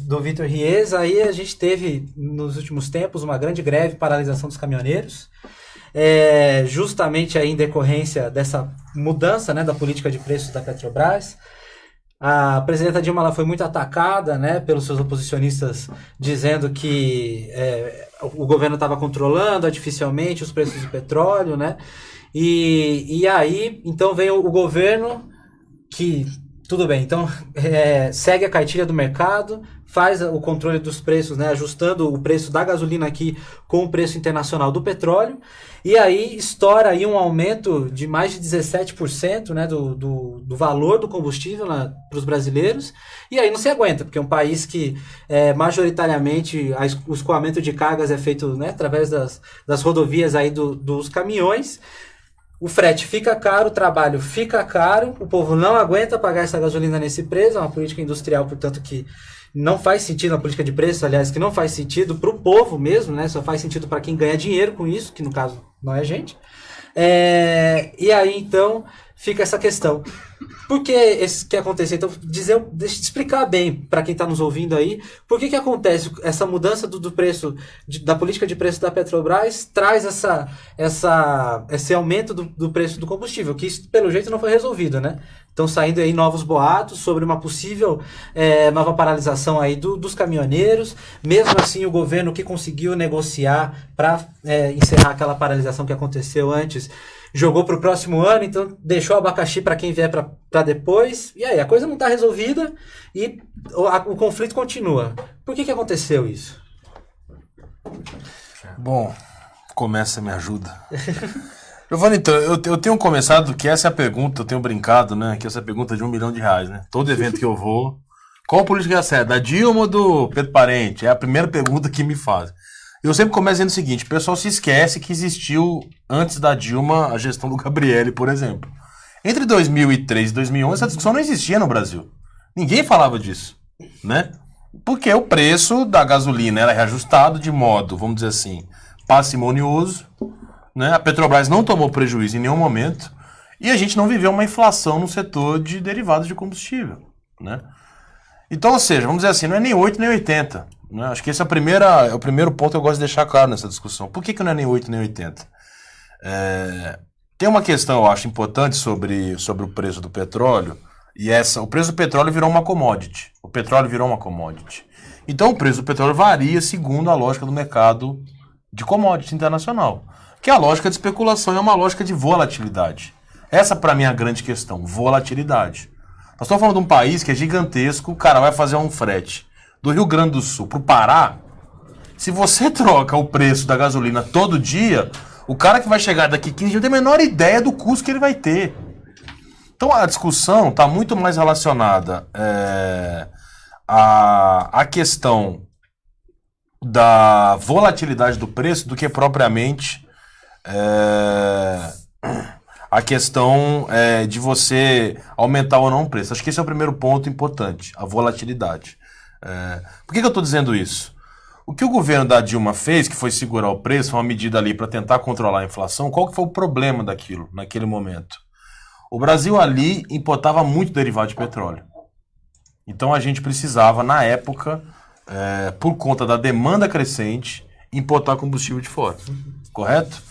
do Vitor Ries, aí a gente teve nos últimos tempos uma grande greve, paralisação dos caminhoneiros, justamente aí em decorrência dessa mudança, né, da política de preços da Petrobras. A presidenta Dilma ela foi muito atacada, né, pelos seus oposicionistas, dizendo que o governo estava controlando artificialmente os preços do petróleo, né? E aí, então vem o governo que, tudo bem, então segue a cartilha do mercado, faz o controle dos preços, né, ajustando o preço da gasolina aqui com o preço internacional do petróleo, e aí estoura aí um aumento de mais de 17%, né, do valor do combustível para os brasileiros, e aí não se aguenta, porque é um país que majoritariamente o escoamento de cargas é feito, né, através das rodovias aí dos caminhões. O frete fica caro, o trabalho fica caro, o povo não aguenta pagar essa gasolina nesse preço, é uma política industrial, portanto, que não faz sentido, a política de preço, aliás, que não faz sentido para o povo mesmo, né? Só faz sentido para quem ganha dinheiro com isso, que no caso não é a gente. E aí, então, fica essa questão. Por que isso que aconteceu? Então, deixa eu explicar bem para quem está nos ouvindo aí, por que acontece essa mudança do preço, da política de preço da Petrobras, traz esse aumento do preço do combustível, que isso, pelo jeito, não foi resolvido, né? Estão saindo aí novos boatos sobre uma possível nova paralisação aí dos caminhoneiros. Mesmo assim, o governo que conseguiu negociar para encerrar aquela paralisação que aconteceu antes, jogou para o próximo ano, então deixou o abacaxi para quem vier para depois. E aí, a coisa não está resolvida e o conflito continua. Por que aconteceu isso? Bom, começa, me ajuda. Giovanni, então, eu tenho começado, que essa é a pergunta, eu tenho brincado, né, que essa é a pergunta de R$1 milhão, né? Todo evento que eu vou, qual política é certa, da Dilma ou do Pedro Parente? É a primeira pergunta que me fazem. Eu sempre começo dizendo o seguinte, o pessoal se esquece que existiu, antes da Dilma, a gestão do Gabrielli, por exemplo. Entre 2003 e 2011, essa discussão não existia no Brasil. Ninguém falava disso, né? Porque o preço da gasolina era reajustado de modo, vamos dizer assim, parcimonioso, né? A Petrobras não tomou prejuízo em nenhum momento e a gente não viveu uma inflação no setor de derivados de combustível, né? Então, ou seja, vamos dizer assim, não é nem 8 nem 80. Né? Acho que esse é o primeiro ponto que eu gosto de deixar claro nessa discussão. Por que não é nem 8 nem 80? Tem uma questão, eu acho, importante sobre o preço do petróleo, e o preço do petróleo virou uma commodity. O petróleo virou uma commodity. Então, o preço do petróleo varia segundo a lógica do mercado de commodity internacional. Que a lógica de especulação é uma lógica de volatilidade. Essa, para mim, é a grande questão, volatilidade. Nós estamos falando de um país que é gigantesco, o cara vai fazer um frete do Rio Grande do Sul para o Pará. Se você troca o preço da gasolina todo dia, o cara que vai chegar daqui 15 dias não tem a menor ideia do custo que ele vai ter. Então a discussão está muito mais relacionada à questão da volatilidade do preço do que propriamente a questão de você aumentar ou não o preço. Acho que esse é o primeiro ponto importante, a volatilidade. Por que eu estou dizendo isso? O que o governo da Dilma fez, que foi segurar o preço, foi uma medida ali para tentar controlar a inflação, qual que foi o problema daquilo, naquele momento? O Brasil ali importava muito derivado de petróleo. Então a gente precisava, na época, por conta da demanda crescente, importar combustível de fora. Correto?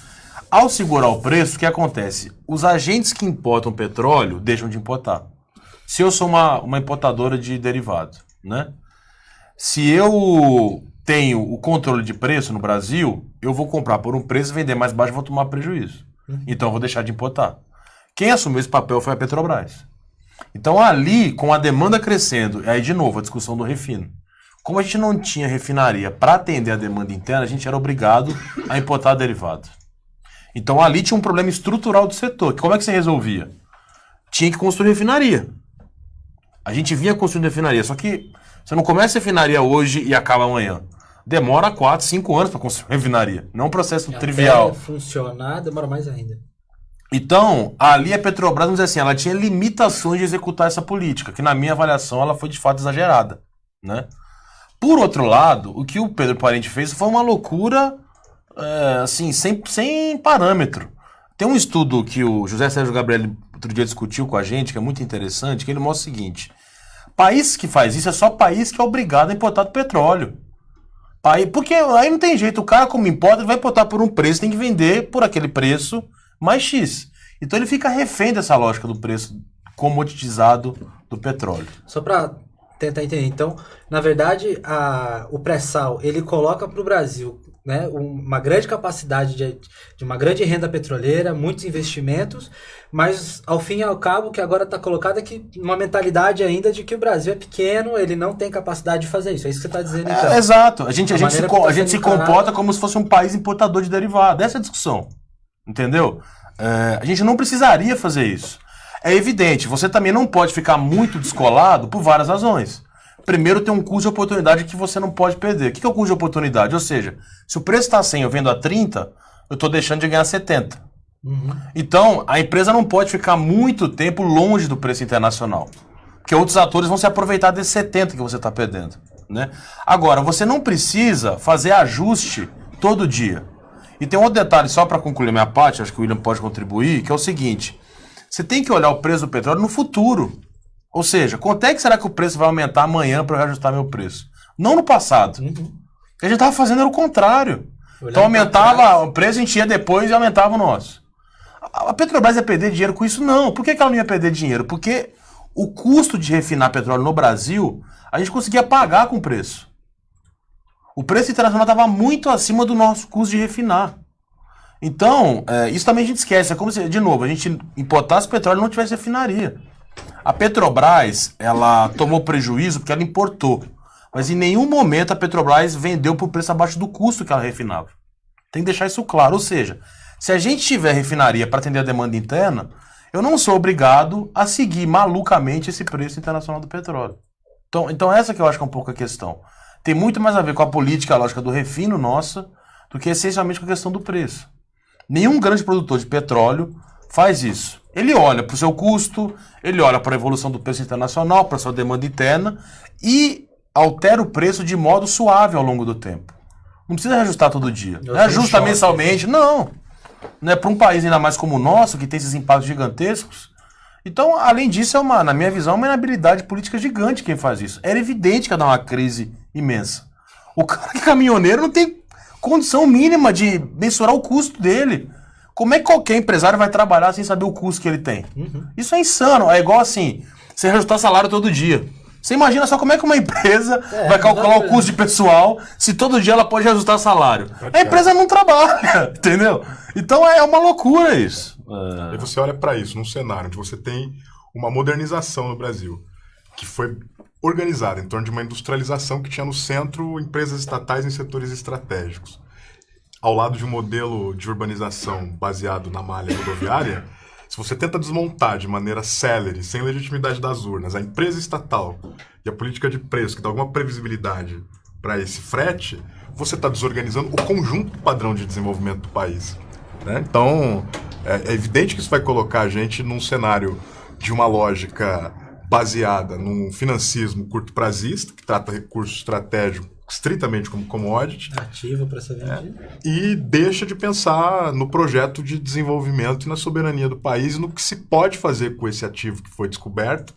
Ao segurar o preço, o que acontece? Os agentes que importam petróleo deixam de importar. Se eu sou uma importadora de derivado, né? Se eu tenho o controle de preço no Brasil, eu vou comprar por um preço, vender mais baixo e vou tomar prejuízo. Então eu vou deixar de importar. Quem assumiu esse papel foi a Petrobras. Então ali, com a demanda crescendo, aí de novo a discussão do refino. Como a gente não tinha refinaria para atender a demanda interna, a gente era obrigado a importar derivado. Então ali tinha um problema estrutural do setor. Como é que você resolvia? Tinha que construir refinaria. A gente vinha construindo refinaria, só que você não começa a refinaria hoje e acaba amanhã. Demora 4, 5 anos para construir refinaria. Não é um processo trivial. Até funcionar, demora mais ainda. Então, ali a Petrobras, vamos dizer assim, ela tinha limitações de executar essa política, que na minha avaliação ela foi de fato exagerada, né? Por outro lado, o que o Pedro Parente fez foi uma loucura, assim, sem parâmetro. Tem um estudo que o José Sérgio Gabriel outro dia discutiu com a gente, que é muito interessante, que ele mostra o seguinte: país que faz isso é só país que é obrigado a importar petróleo. Porque aí não tem jeito, o cara como importa, ele vai importar por um preço, tem que vender por aquele preço mais X. Então ele fica refém dessa lógica do preço comoditizado do petróleo. Só para tentar entender, então, na verdade, o pré-sal, ele coloca para o Brasil, né, uma grande capacidade de uma grande renda petroleira, muitos investimentos, mas ao fim e ao cabo o que agora está colocado é que uma mentalidade ainda de que o Brasil é pequeno, ele não tem capacidade de fazer isso. É isso que você está dizendo, então. Exato. A gente se comporta encarado... como se fosse um país importador de derivado. Essa é a discussão. Entendeu? A gente não precisaria fazer isso. É evidente, você também não pode ficar muito descolado por várias razões. Primeiro, tem um custo de oportunidade que você não pode perder. O que é o custo de oportunidade? Ou seja, se o preço está a 100 eu vendo a 30, eu estou deixando de ganhar 70. Então, a empresa não pode ficar muito tempo longe do preço internacional. Porque outros atores vão se aproveitar desse 70 que você está perdendo, né? Agora, você não precisa fazer ajuste todo dia. E tem um outro detalhe, só para concluir minha parte, acho que o William pode contribuir, que é o seguinte: você tem que olhar o preço do petróleo no futuro. Ou seja, quanto é que será que o preço vai aumentar amanhã para eu reajustar meu preço? Não no passado. O que a gente estava fazendo era o contrário. Então aumentava o preço, a gente ia depois e aumentava o nosso. A Petrobras ia perder dinheiro com isso? Não. Por que ela não ia perder dinheiro? Porque o custo de refinar petróleo no Brasil, a gente conseguia pagar com o preço. O preço internacional estava muito acima do nosso custo de refinar. Então, isso também a gente esquece. É como se, de novo, a gente importasse petróleo e não tivesse refinaria. A Petrobras, ela tomou prejuízo porque ela importou. Mas em nenhum momento a Petrobras vendeu por preço abaixo do custo que ela refinava. Tem que deixar isso claro. Ou seja, se a gente tiver refinaria para atender a demanda interna, eu não sou obrigado a seguir malucamente esse preço internacional do petróleo. Então essa que eu acho que é um pouco a questão. Tem muito mais a ver com a política, a lógica do refino nossa, do que essencialmente com a questão do preço. Nenhum grande produtor de petróleo faz isso. Ele olha para o seu custo, ele olha para a evolução do preço internacional, para a sua demanda interna e altera o preço de modo suave ao longo do tempo. Não precisa reajustar todo dia. Não ajusta mensalmente, não. Né? Para um país ainda mais como o nosso, que tem esses impactos gigantescos. Então, além disso, na minha visão, uma inabilidade política gigante quem faz isso. Era evidente que ia dar uma crise imensa. O cara que é caminhoneiro não tem condição mínima de mensurar o custo dele. Como é que qualquer empresário vai trabalhar sem saber o custo que ele tem? Isso é insano. É igual assim, você reajustar salário todo dia. Você imagina só como é que uma empresa vai calcular o custo de pessoal se todo dia ela pode ajustar salário. A empresa não trabalha, entendeu? Então é uma loucura isso. E você olha para isso, num cenário onde você tem uma modernização no Brasil, que foi organizada em torno de uma industrialização que tinha no centro empresas estatais em setores estratégicos, ao lado de um modelo de urbanização baseado na malha rodoviária. Se você tenta desmontar de maneira célere, sem legitimidade das urnas, a empresa estatal e a política de preço, que dá alguma previsibilidade para esse frete, você está desorganizando o conjunto do padrão de desenvolvimento do país. Né? Então, é evidente que isso vai colocar a gente num cenário de uma lógica baseada num financismo curto-prazista, que trata recurso estratégico estritamente como commodity. Ativo para ser vendido. E deixa de pensar no projeto de desenvolvimento e na soberania do país e no que se pode fazer com esse ativo que foi descoberto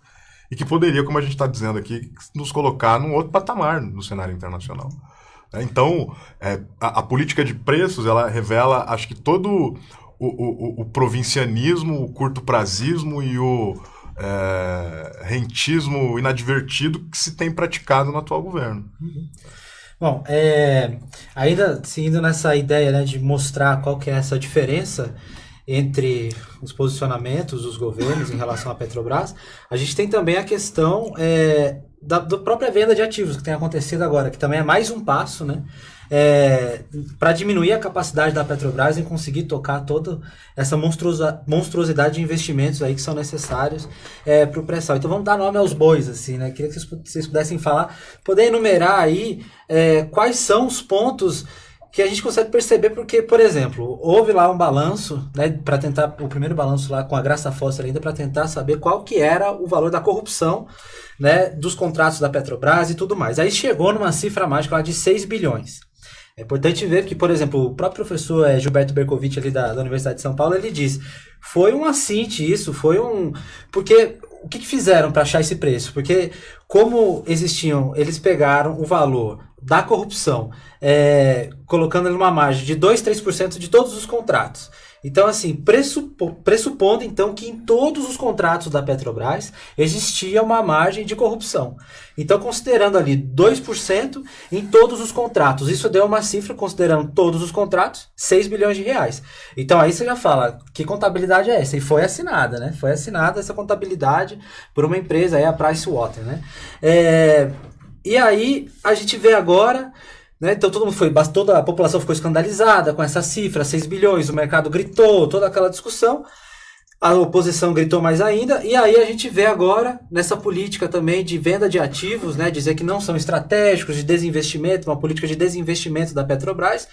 e que poderia, como a gente está dizendo aqui, nos colocar num outro patamar no cenário internacional. Então, a política de preços, ela revela, acho que todo o provincianismo, o curto-prazismo e o rentismo inadvertido que se tem praticado no atual governo. Bom, ainda seguindo nessa ideia, né, de mostrar qual que é essa diferença entre os posicionamentos dos governos em relação à Petrobras, a gente tem também a questão da própria venda de ativos que tem acontecido agora, que também é mais um passo, né, para diminuir a capacidade da Petrobras em conseguir tocar toda essa monstruosidade de investimentos aí que são necessários para o pré-sal. Então vamos dar nome aos bois, assim, né? Queria que vocês pudessem poder enumerar aí quais são os pontos que a gente consegue perceber porque, por exemplo, houve lá um balanço, né, para tentar, o primeiro balanço lá com a Graça Foster ainda, para tentar saber qual que era o valor da corrupção, né, dos contratos da Petrobras e tudo mais. Aí chegou numa cifra mágica lá de 6 bilhões. É importante ver que, por exemplo, o próprio professor Gilberto Bercovitch ali da Universidade de São Paulo, ele diz, foi um assinte isso, foi um... Porque o que fizeram para achar esse preço? Porque como existiam, eles pegaram o valor da corrupção, colocando ele numa margem de 2, 3% de todos os contratos. Então, assim, pressupondo então que em todos os contratos da Petrobras existia uma margem de corrupção. Então, considerando ali 2% em todos os contratos, isso deu uma cifra, considerando todos os contratos, 6 bilhões de reais. Então, aí você já fala, que contabilidade é essa? E foi assinada, né? Foi assinada essa contabilidade por uma empresa, aí a Pricewater, né? E aí, a gente vê agora... Né? Então toda a população ficou escandalizada com essa cifra, 6 bilhões, o mercado gritou, toda aquela discussão, a oposição gritou mais ainda, e aí a gente vê agora, nessa política também de venda de ativos, né? Dizer que não são estratégicos, de desinvestimento, uma política de desinvestimento da Petrobras.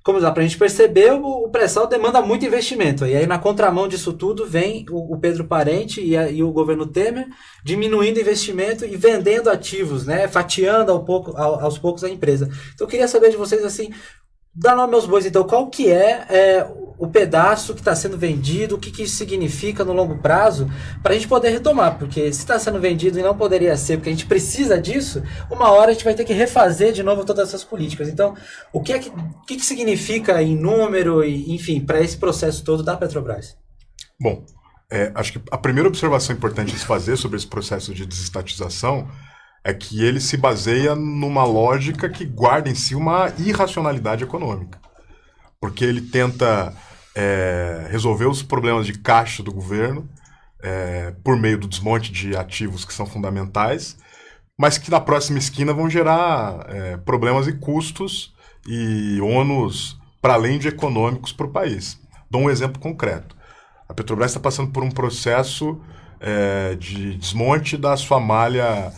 Como dá pra gente perceber, o pré-sal demanda muito investimento. E aí, na contramão disso tudo, vem o Pedro Parente e o governo Temer diminuindo investimento e vendendo ativos, né? Fatiando aos poucos a empresa. Então, eu queria saber de vocês, assim, dá nome aos bois, então, qual que é o pedaço que está sendo vendido, o que isso significa no longo prazo, para a gente poder retomar, porque se está sendo vendido e não poderia ser, porque a gente precisa disso, uma hora a gente vai ter que refazer de novo todas essas políticas. Então, o que significa em número, e, enfim, para esse processo todo da Petrobras? Bom, acho que a primeira observação importante a se fazer sobre esse processo de desestatização é que ele se baseia numa lógica que guarda em si uma irracionalidade econômica. Porque ele tenta resolver os problemas de caixa do governo por meio do desmonte de ativos que são fundamentais, mas que na próxima esquina vão gerar problemas e custos e ônus para além de econômicos para o país. Dou um exemplo concreto. A Petrobras está passando por um processo de desmonte da sua malha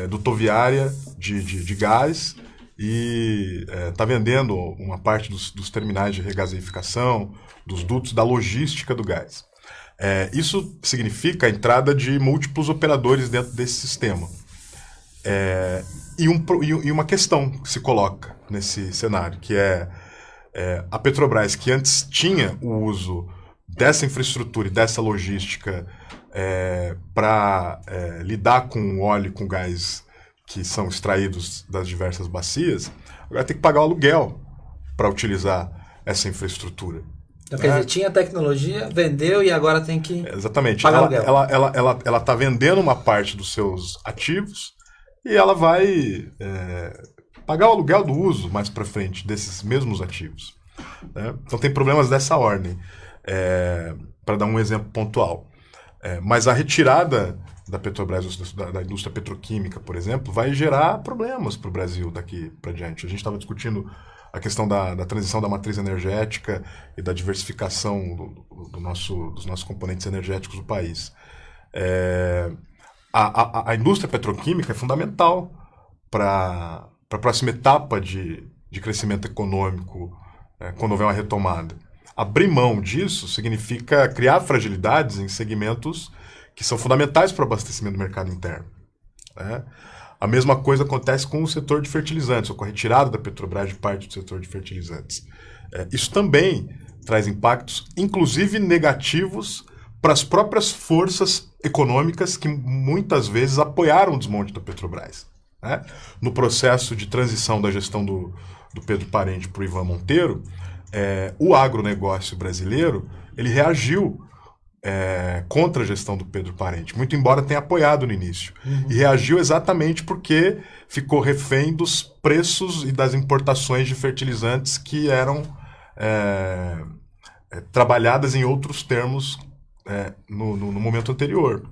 dutoviária de gás e está vendendo uma parte dos terminais de regasificação, dos dutos, da logística do gás. Isso significa a entrada de múltiplos operadores dentro desse sistema. E uma questão que se coloca nesse cenário, que a Petrobras, que antes tinha o uso dessa infraestrutura e dessa logística para lidar com o óleo e com o gás que são extraídos das diversas bacias, agora tem que pagar o aluguel para utilizar essa infraestrutura. Então, quer dizer, tinha tecnologia, vendeu e agora tem que Exatamente. pagar aluguel. Ela está vendendo uma parte dos seus ativos e ela vai pagar o aluguel do uso mais para frente desses mesmos ativos. Né? Então tem problemas dessa ordem, para dar um exemplo pontual. Mas a retirada da Petrobras, da indústria petroquímica, por exemplo, vai gerar problemas para o Brasil daqui para diante. A gente estava discutindo a questão da transição da matriz energética e da diversificação dos nossos componentes energéticos do país. A indústria petroquímica é fundamental para a próxima etapa de crescimento econômico quando houver uma retomada. Abrir mão disso significa criar fragilidades em segmentos que são fundamentais para o abastecimento do mercado interno. Né? A mesma coisa acontece com o setor de fertilizantes, ou com a retirada da Petrobras de parte do setor de fertilizantes. Isso também traz impactos, inclusive negativos, para as próprias forças econômicas que muitas vezes apoiaram o desmonte da Petrobras. Né? No processo de transição da gestão do Pedro Parente para o Ivan Monteiro, o agronegócio brasileiro ele reagiu contra a gestão do Pedro Parente, muito embora tenha apoiado no início. E reagiu exatamente porque ficou refém dos preços e das importações de fertilizantes que eram trabalhadas em outros termos no momento anterior.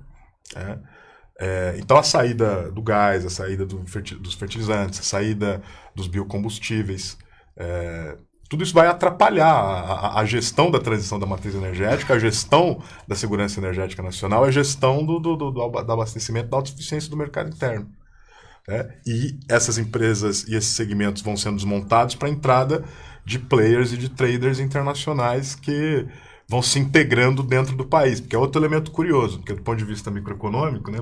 Então a saída do gás, a saída dos fertilizantes, a saída dos biocombustíveis, tudo isso vai atrapalhar a gestão da transição da matriz energética, a gestão da segurança energética nacional, a gestão do abastecimento, da autossuficiência do mercado interno. E essas empresas e esses segmentos vão sendo desmontados para a entrada de players e de traders internacionais que vão se integrando dentro do país, porque é outro elemento curioso, porque do ponto de vista microeconômico, né,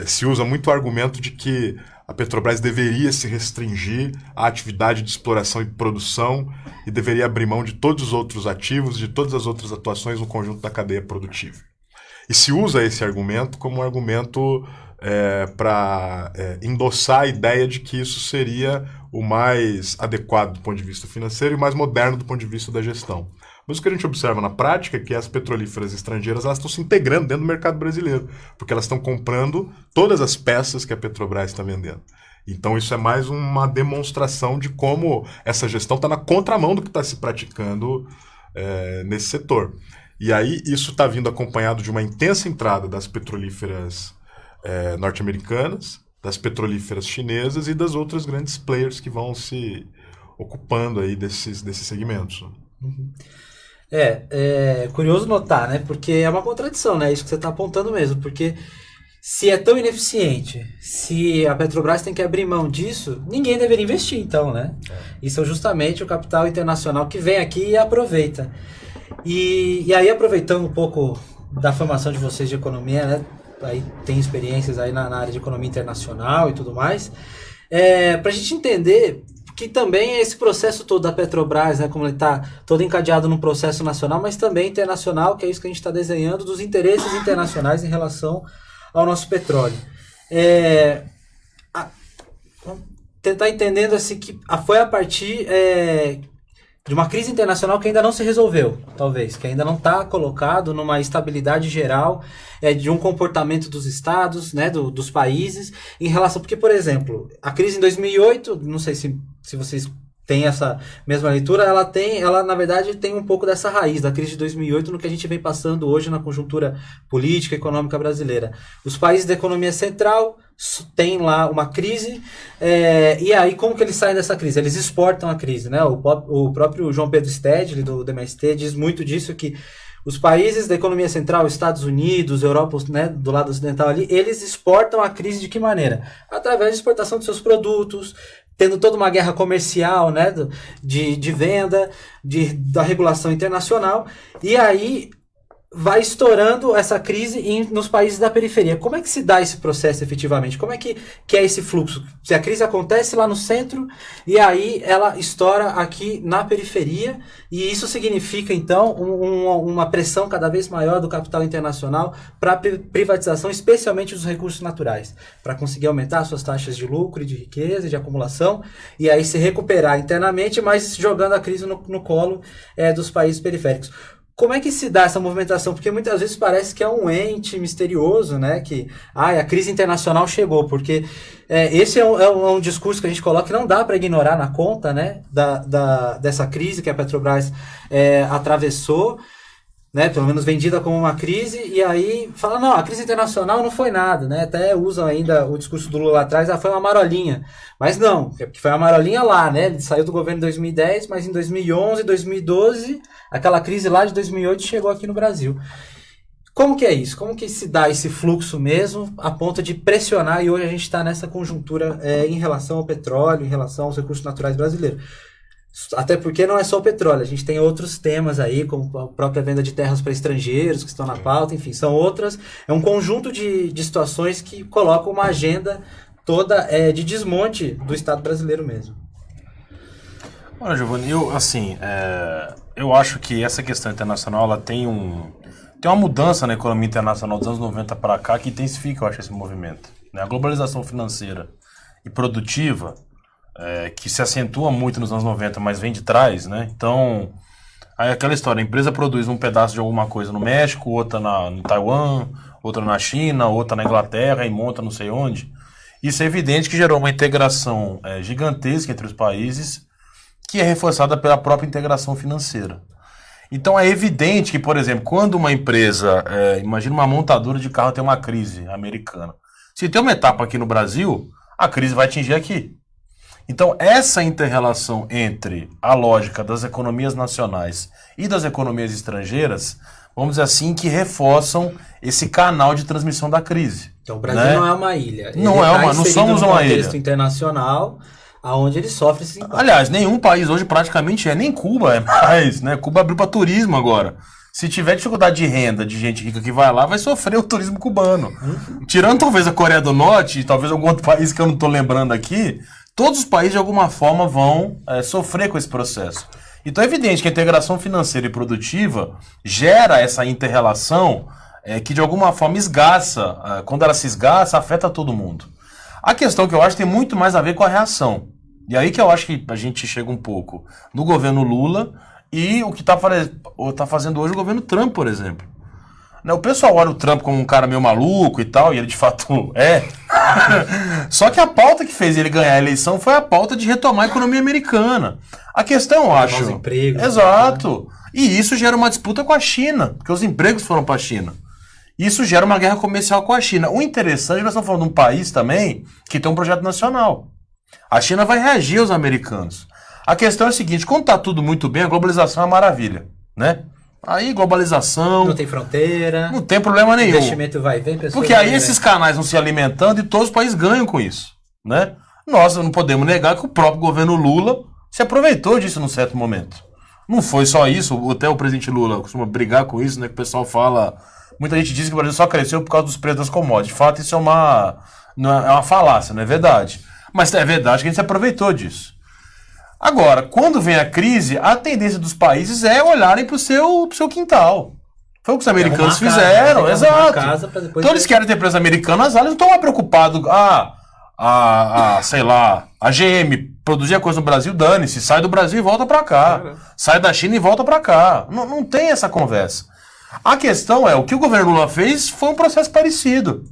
se usa muito o argumento de que a Petrobras deveria se restringir à atividade de exploração e produção e deveria abrir mão de todos os outros ativos, de todas as outras atuações no conjunto da cadeia produtiva. E se usa esse argumento como um argumento para endossar a ideia de que isso seria o mais adequado do ponto de vista financeiro e o mais moderno do ponto de vista da gestão. Mas o que a gente observa na prática é que as petrolíferas estrangeiras elas estão se integrando dentro do mercado brasileiro, porque elas estão comprando todas as peças que a Petrobras está vendendo. Então isso é mais uma demonstração de como essa gestão está na contramão do que está se praticando nesse setor. E aí isso está vindo acompanhado de uma intensa entrada das petrolíferas norte-americanas, das petrolíferas chinesas e das outras grandes players que vão se ocupando aí desses segmentos. Uhum. É curioso notar, né? Porque é uma contradição, né? Isso que você está apontando mesmo. Porque se é tão ineficiente, se a Petrobras tem que abrir mão disso, ninguém deveria investir, então, né? Isso é justamente o capital internacional que vem aqui e aproveita. E aí, aproveitando um pouco da formação de vocês de economia, né? Aí tem experiências aí na área de economia internacional e tudo mais. Para a gente entender que também esse processo todo da Petrobras, né, como ele está todo encadeado num processo nacional, mas também internacional, que é isso que a gente está desenhando, dos interesses internacionais em relação ao nosso petróleo. Vamos tentar entendendo assim, que foi a partir de uma crise internacional que ainda não se resolveu, talvez, que ainda não está colocado numa estabilidade geral de um comportamento dos estados, né, dos países, em relação... Porque, por exemplo, a crise em 2008, não sei se vocês têm essa mesma leitura, ela na verdade tem um pouco dessa raiz da crise de 2008 no que a gente vem passando hoje na conjuntura política e econômica brasileira. Os países da economia central têm lá uma crise, e aí como que eles saem dessa crise? Eles exportam a crise, né? O próprio João Pedro Stedley, do MST, diz muito disso, que os países da economia central, Estados Unidos, Europa, né, do lado ocidental ali, eles exportam a crise de que maneira? Através de exportação de seus produtos, tendo toda uma guerra comercial, né, de venda, da regulação internacional, e aí vai estourando essa crise nos países da periferia. Como é que se dá esse processo efetivamente? Como é que é esse fluxo? Se a crise acontece lá no centro e aí ela estoura aqui na periferia, e isso significa então uma pressão cada vez maior do capital internacional para a privatização, especialmente dos recursos naturais, para conseguir aumentar suas taxas de lucro e de riqueza e de acumulação, e aí se recuperar internamente, mas jogando a crise no colo dos países periféricos. Como é que se dá essa movimentação? Porque muitas vezes parece que é um ente misterioso, né? Que a crise internacional chegou, porque esse é um discurso que a gente coloca que não dá para ignorar na conta, né? Dessa crise que a Petrobras atravessou, né? Pelo menos vendida como uma crise, e aí fala, não, a crise internacional não foi nada, né? Até usam ainda o discurso do Lula lá atrás, foi uma marolinha. Mas não, porque foi uma marolinha lá, né? Ele saiu do governo em 2010, mas em 2011, 2012, aquela crise lá de 2008 chegou aqui no Brasil. Como que é isso? Como que se dá esse fluxo mesmo a ponto de pressionar, e hoje a gente está nessa conjuntura em relação ao petróleo, em relação aos recursos naturais brasileiros? Até porque não é só o petróleo, a gente tem outros temas aí, como a própria venda de terras para estrangeiros que estão na pauta, enfim, são outras, é um conjunto de situações que colocam uma agenda toda de desmonte do Estado brasileiro mesmo. Olha, Giovanni, eu acho que essa questão internacional ela tem uma mudança na economia internacional dos anos 90 para cá que intensifica, eu acho, esse movimento, né? A globalização financeira e produtiva, que se acentua muito nos anos 90, mas vem de trás, né? Então, aí aquela história, a empresa produz um pedaço de alguma coisa no México, outra no Taiwan, outra na China, outra na Inglaterra e monta não sei onde. Isso é evidente que gerou uma integração gigantesca entre os países, que é reforçada pela própria integração financeira. Então é evidente que, por exemplo, quando uma empresa, imagina uma montadora de carro tem uma crise americana, se tem uma etapa aqui no Brasil, a crise vai atingir aqui. Então, essa inter-relação entre a lógica das economias nacionais e das economias estrangeiras, vamos dizer assim, que reforçam esse canal de transmissão da crise. Então, o Brasil não é uma ilha. Não somos uma ilha. No contexto internacional, aonde ele sofre esse impacto. Aliás, nenhum país hoje praticamente nem Cuba é mais, né? Cuba abriu para turismo agora. Se tiver dificuldade de renda de gente rica que vai lá, vai sofrer o turismo cubano. Tirando talvez a Coreia do Norte e talvez algum outro país que eu não estou lembrando aqui, todos os países de alguma forma vão sofrer com esse processo. Então é evidente que a integração financeira e produtiva gera essa inter-relação que de alguma forma esgaça. Quando ela se esgaça, afeta todo mundo. A questão que eu acho tem muito mais a ver com a reação. E aí que eu acho que a gente chega um pouco no governo Lula e o que tá fazendo hoje o governo Trump, por exemplo. O pessoal olha o Trump como um cara meio maluco e tal, e ele de fato é. Só que a pauta que fez ele ganhar a eleição foi a pauta de retomar a economia americana. A questão, eu acho... Os empregos. Exato. E isso gera uma disputa com a China, porque os empregos foram para a China. Isso gera uma guerra comercial com a China. O interessante é que nós estamos falando de um país também que tem um projeto nacional. A China vai reagir aos americanos. A questão é a seguinte, quando está tudo muito bem, a globalização é uma maravilha, né? Aí globalização... Não tem fronteira. Não tem problema nenhum. Investimento vai e vem, pessoas porque aí vai, esses canais vão se alimentando e todos os países ganham com isso, né? Nós não podemos negar que o próprio governo Lula se aproveitou disso num certo momento. Não foi só isso, até o presidente Lula costuma brigar com isso, né? Que o pessoal fala... Muita gente diz que o Brasil só cresceu por causa dos preços das commodities. De fato, isso é uma falácia, não é verdade. Mas é verdade que a gente se aproveitou disso. Agora, quando vem a crise, a tendência dos países é olharem para o seu quintal. Foi o que os americanos fizeram, exato. Então eles querem ter empresa americana, eles não estão mais preocupados. Sei lá, a GM produzir a coisa no Brasil, dane-se, sai do Brasil e volta para cá. Sai da China e volta para cá. Não tem essa conversa. A questão é, o que o governo Lula fez foi um processo parecido.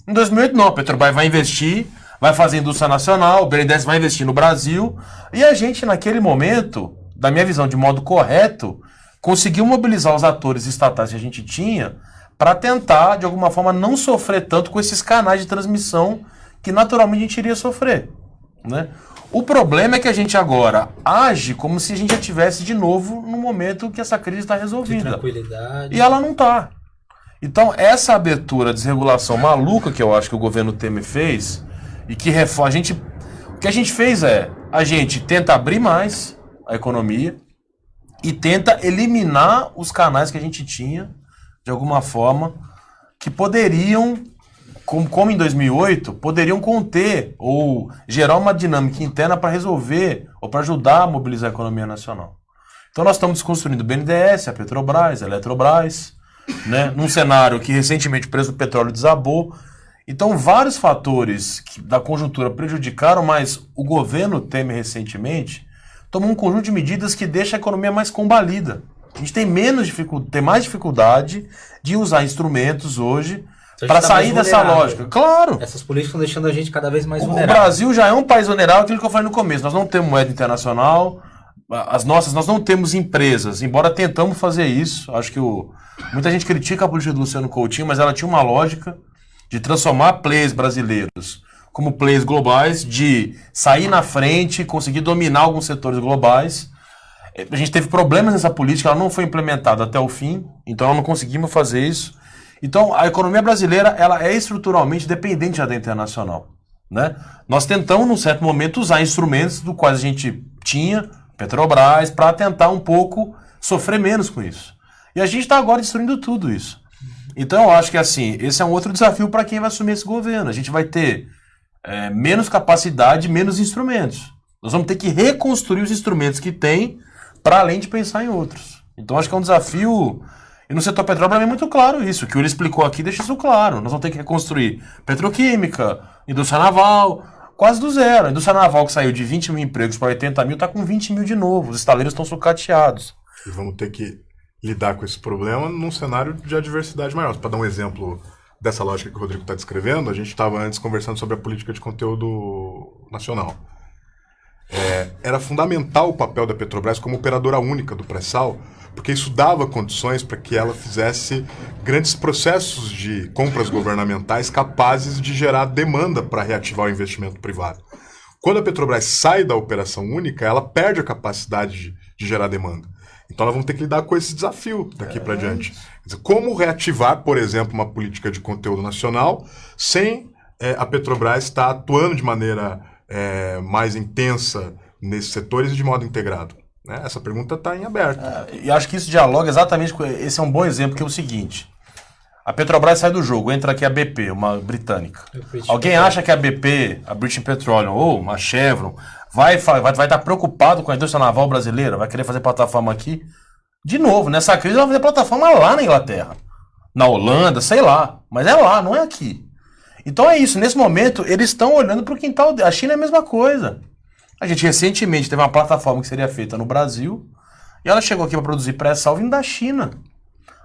Em 2008, não, a Petrobras vai investir, vai fazer indústria nacional, o BNDES vai investir no Brasil, e a gente, naquele momento, da minha visão, de modo correto, conseguiu mobilizar os atores estatais que a gente tinha para tentar, de alguma forma, não sofrer tanto com esses canais de transmissão que naturalmente a gente iria sofrer, né? O problema é que a gente agora age como se a gente já estivesse de novo no momento que essa crise está resolvida. De tranquilidade. E ela não está. Então, essa abertura, desregulação maluca que eu acho que o governo Temer fez, e que reforma. O que a gente fez a gente tenta abrir mais a economia e tenta eliminar os canais que a gente tinha, de alguma forma, que poderiam, como em 2008, poderiam conter ou gerar uma dinâmica interna para resolver ou para ajudar a mobilizar a economia nacional. Então nós estamos desconstruindo o BNDES, a Petrobras, a Eletrobras, né, num cenário que recentemente o preço do petróleo desabou. Então vários fatores da conjuntura prejudicaram, mas o governo Temer recentemente tomou um conjunto de medidas que deixa a economia mais combalida. A gente tem mais dificuldade de usar instrumentos hoje para sair dessa lógica. Claro! Essas políticas estão deixando a gente cada vez mais vulnerável. O Brasil já é um país vulnerável, aquilo que eu falei no começo. Nós não temos moeda internacional, nós não temos empresas, embora tentamos fazer isso. Acho que muita gente critica a política do Luciano Coutinho, mas ela tinha uma lógica de transformar players brasileiros como players globais, de sair na frente, conseguir dominar alguns setores globais. A gente teve problemas nessa política, ela não foi implementada até o fim, então nós não conseguimos fazer isso. Então, a economia brasileira ela é estruturalmente dependente da internacional, né? Nós tentamos, num certo momento, usar instrumentos do quais a gente tinha, Petrobras, para tentar um pouco sofrer menos com isso. E a gente está agora destruindo tudo isso. Então, eu acho que assim, esse é um outro desafio para quem vai assumir esse governo. A gente vai ter menos capacidade, menos instrumentos. Nós vamos ter que reconstruir os instrumentos que tem para além de pensar em outros. Então, acho que é um desafio... E no setor petróleo, para mim, é muito claro isso. O que ele explicou aqui deixa isso claro. Nós vamos ter que reconstruir petroquímica, indústria naval, quase do zero. A indústria naval que saiu de 20 mil empregos para 80 mil está com 20 mil de novo. Os estaleiros estão sucateados. E vamos ter que lidar com esse problema num cenário de adversidade maior. Para dar um exemplo dessa lógica que o Rodrigo está descrevendo, a gente estava antes conversando sobre a política de conteúdo nacional. Era fundamental o papel da Petrobras como operadora única do pré-sal, porque isso dava condições para que ela fizesse grandes processos de compras governamentais capazes de gerar demanda para reativar o investimento privado. Quando a Petrobras sai da operação única, ela perde a capacidade de gerar demanda. Então nós vamos ter que lidar com esse desafio daqui para diante. Quer dizer, como reativar, por exemplo, uma política de conteúdo nacional sem a Petrobras estar atuando de maneira mais intensa nesses setores e de modo integrado? Né? Essa pergunta está em aberto. E acho que isso dialoga exatamente com... Esse é um bom exemplo, que é o seguinte. A Petrobras sai do jogo, entra aqui a BP, uma britânica. Alguém acha que a BP, a British Petroleum ou a Chevron vai estar preocupado com a indústria naval brasileira? Vai querer fazer plataforma aqui? De novo, nessa crise ela vai fazer plataforma lá na Inglaterra, na Holanda, sei lá. Mas é lá, não é aqui. Então é isso, nesse momento eles estão olhando para o quintal. A China é a mesma coisa. A gente recentemente teve uma plataforma que seria feita no Brasil e ela chegou aqui para produzir pré-sal vindo da China.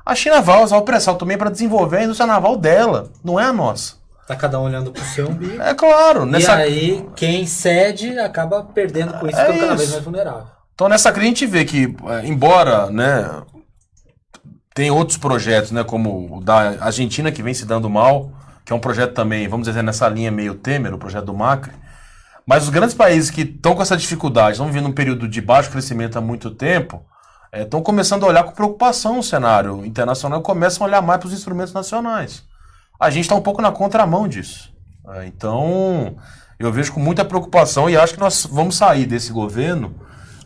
A China vai usar o pré-sal também para desenvolver a indústria naval dela, não é a nossa. Tá cada um olhando pro seu umbigo. É claro. E aí, quem cede acaba perdendo com isso, ficando cada vez mais vulnerável. Então, nessa crise, a gente vê que, embora, né, tem outros projetos, né, como o da Argentina, que vem se dando mal, que é um projeto também, vamos dizer, nessa linha meio Temer, o projeto do Macri, mas os grandes países que estão com essa dificuldade, estão vivendo um período de baixo crescimento há muito tempo, estão começando a olhar com preocupação o cenário internacional e começam a olhar mais para os instrumentos nacionais. A gente está um pouco na contramão disso. Então, eu vejo com muita preocupação e acho que nós vamos sair desse governo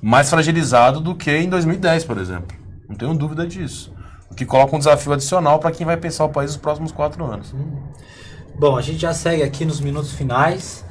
mais fragilizado do que em 2010, por exemplo. Não tenho dúvida disso. O que coloca um desafio adicional para quem vai pensar o país nos próximos 4 anos. Bom, a gente já segue aqui nos minutos finais.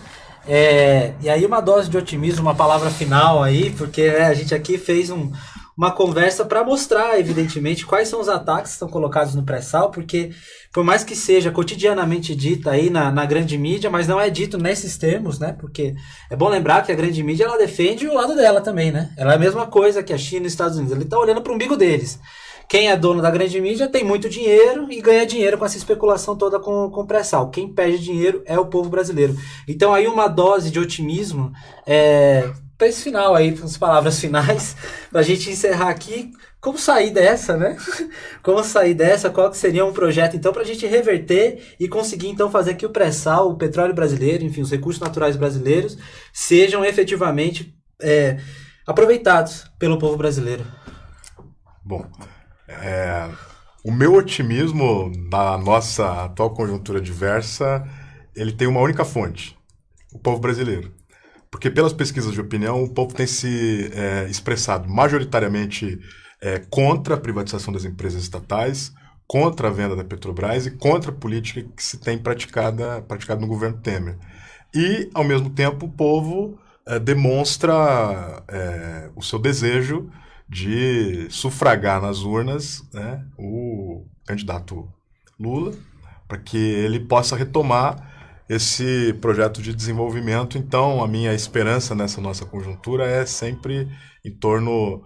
E aí uma dose de otimismo, uma palavra final aí, porque a gente aqui fez uma conversa para mostrar, evidentemente, quais são os ataques que estão colocados no pré-sal, porque por mais que seja cotidianamente dita aí na grande mídia, mas não é dito nesses termos, né? Porque é bom lembrar que a grande mídia, ela defende o lado dela também, né? Ela é a mesma coisa que a China e os Estados Unidos, ele está olhando para o umbigo deles. Quem é dono da grande mídia tem muito dinheiro e ganha dinheiro com essa especulação toda com pré-sal. Quem perde dinheiro é o povo brasileiro. Então aí uma dose de otimismo para esse final aí, as palavras finais, para a gente encerrar aqui. Como sair dessa, né? Como sair dessa? Qual que seria um projeto, então, para a gente reverter e conseguir, então, fazer que o pré-sal, o petróleo brasileiro, enfim, os recursos naturais brasileiros, sejam efetivamente aproveitados pelo povo brasileiro? Bom, o meu otimismo na nossa atual conjuntura adversa, ele tem uma única fonte, o povo brasileiro. Porque pelas pesquisas de opinião, o povo tem se expressado majoritariamente contra a privatização das empresas estatais, contra a venda da Petrobras e contra a política que se tem praticado no governo Temer. E, ao mesmo tempo, o povo demonstra o seu desejo de sufragar nas urnas, né, o candidato Lula, para que ele possa retomar esse projeto de desenvolvimento. Então, a minha esperança nessa nossa conjuntura é sempre em torno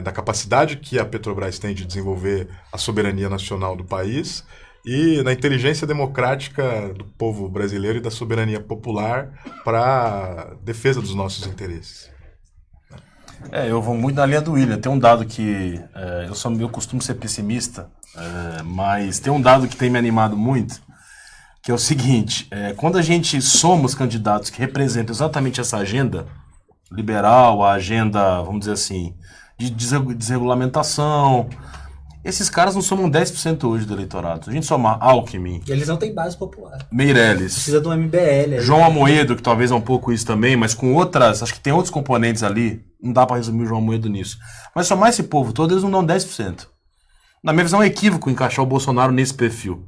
da capacidade que a Petrobras tem de desenvolver a soberania nacional do país e na inteligência democrática do povo brasileiro e da soberania popular para a defesa dos nossos interesses. Eu vou muito na linha do William. Tem um dado que eu costumo ser pessimista, mas tem um dado que tem me animado muito, que é o seguinte: quando a gente somos candidatos que representam exatamente essa agenda liberal, a agenda, vamos dizer assim, de desregulamentação, esses caras não somam 10% hoje do eleitorado. Se a gente somar Alckmin, E eles não têm base popular. Meirelles, Precisa de um MBL. Aí. João Amoedo, que talvez é um pouco isso também, mas com outras, acho que tem outros componentes ali, não dá para resumir o João Amoedo nisso. Mas somar esse povo todo, eles não dão 10%. Na minha visão, é um equívoco encaixar o Bolsonaro nesse perfil.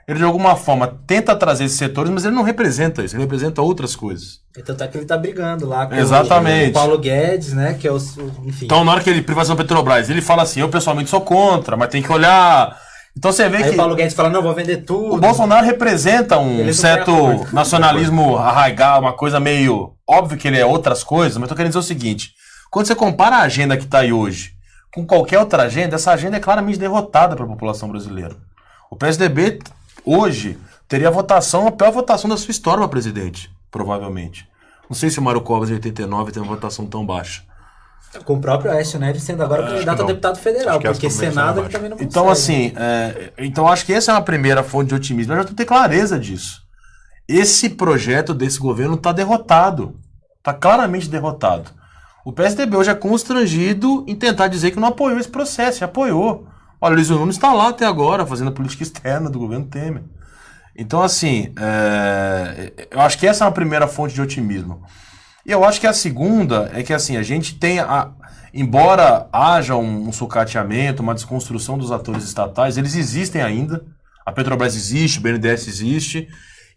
Ele, de alguma forma, tenta trazer esses setores, mas ele não representa isso, ele representa outras coisas. Tanto é que ele tá brigando lá com Exatamente. o Paulo Guedes, né? Que é enfim. Então, na hora que ele privatiza a Petrobras, ele fala assim: eu pessoalmente sou contra, mas tem que olhar. Então você vê Aí que o Paulo Guedes fala: não, vou vender tudo. o Bolsonaro representa um Eles não certo têm acordo. nacionalismo arraigado, uma coisa meio. Óbvio que ele é outras coisas, mas eu tô querendo dizer o seguinte: quando você compara a agenda que está aí hoje com qualquer outra agenda, essa agenda é claramente derrotada para a população brasileira. O PSDB, hoje, teria a pior votação da sua história para presidente, provavelmente. Não sei se o Mário Covas, em 89, tem uma votação tão baixa. Com o próprio Aécio Neves sendo agora candidato a deputado federal, Acho que porque essa também Senado está ele também não consegue. Então, assim, então acho que essa é uma primeira fonte de otimismo. Eu já tenho clareza disso. Esse projeto desse governo está derrotado. Está claramente derrotado. O PSDB hoje é constrangido em tentar dizer que não apoiou esse processo. Já apoiou. Olha, o Luiz Nunes está lá até agora, fazendo a política externa do governo Temer. Então, assim, eu acho que essa é uma primeira fonte de otimismo. E eu acho que a segunda é que, assim, a gente tem, embora haja um sucateamento, uma desconstrução dos atores estatais, eles existem ainda. A Petrobras existe, o BNDES existe,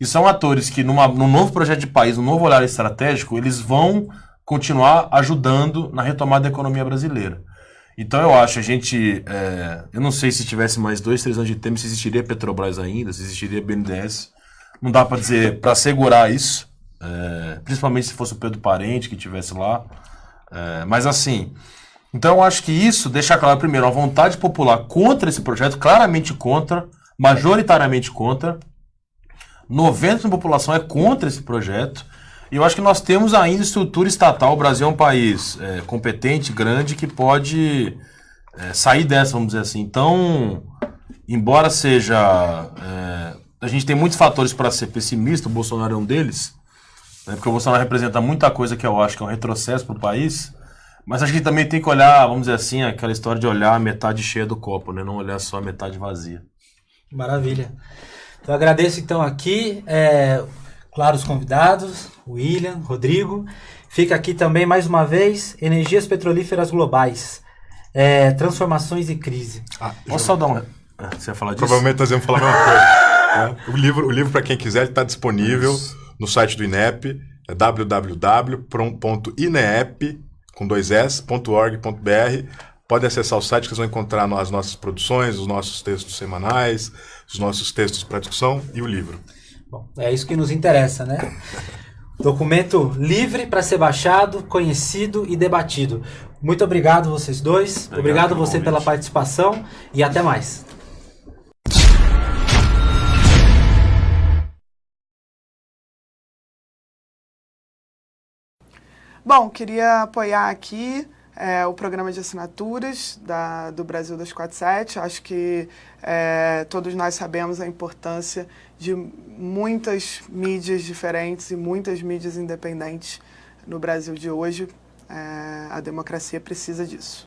e são atores que, num novo projeto de país, num novo olhar estratégico, eles vão continuar ajudando na retomada da economia brasileira. Então eu acho, eu não sei se tivesse mais 2, 3 anos de tempo, se existiria Petrobras ainda, se existiria BNDES. Não dá para dizer, para assegurar isso, principalmente se fosse o Pedro Parente que estivesse lá. Mas assim, então eu acho que isso deixa claro, primeiro, a vontade popular contra esse projeto, claramente contra, majoritariamente contra. 90% da população é contra esse projeto. E eu acho que nós temos ainda estrutura estatal. O Brasil é um país competente, grande, que pode sair dessa, vamos dizer assim. Então, embora seja... a gente tem muitos fatores para ser pessimista, o Bolsonaro é um deles, né, porque o Bolsonaro representa muita coisa que eu acho que é um retrocesso para o país, mas acho que também tem que olhar, vamos dizer assim, aquela história de olhar a metade cheia do copo, né, não olhar só a metade vazia. Maravilha. Eu agradeço então aqui, claro, os convidados, o William, Rodrigo. Fica aqui também mais uma vez, Energias Petrolíferas Globais, Transformações e Crise. Posso só dar um... Você ia falar disso? Provavelmente nós íamos falar a mesma coisa. O livro para quem quiser, está disponível no site do INEP, é www.inep.org.br. Pode acessar o site que vocês vão encontrar as nossas produções, os nossos textos semanais, os nossos textos para discussão e o livro. Bom, é isso que nos interessa, né? Documento livre para ser baixado, conhecido e debatido. Muito obrigado vocês dois. Obrigado você pela participação e até mais. Bom, queria apoiar aqui o programa de assinaturas do Brasil 247. Acho que todos nós sabemos a importância de muitas mídias diferentes e muitas mídias independentes no Brasil de hoje. A democracia precisa disso.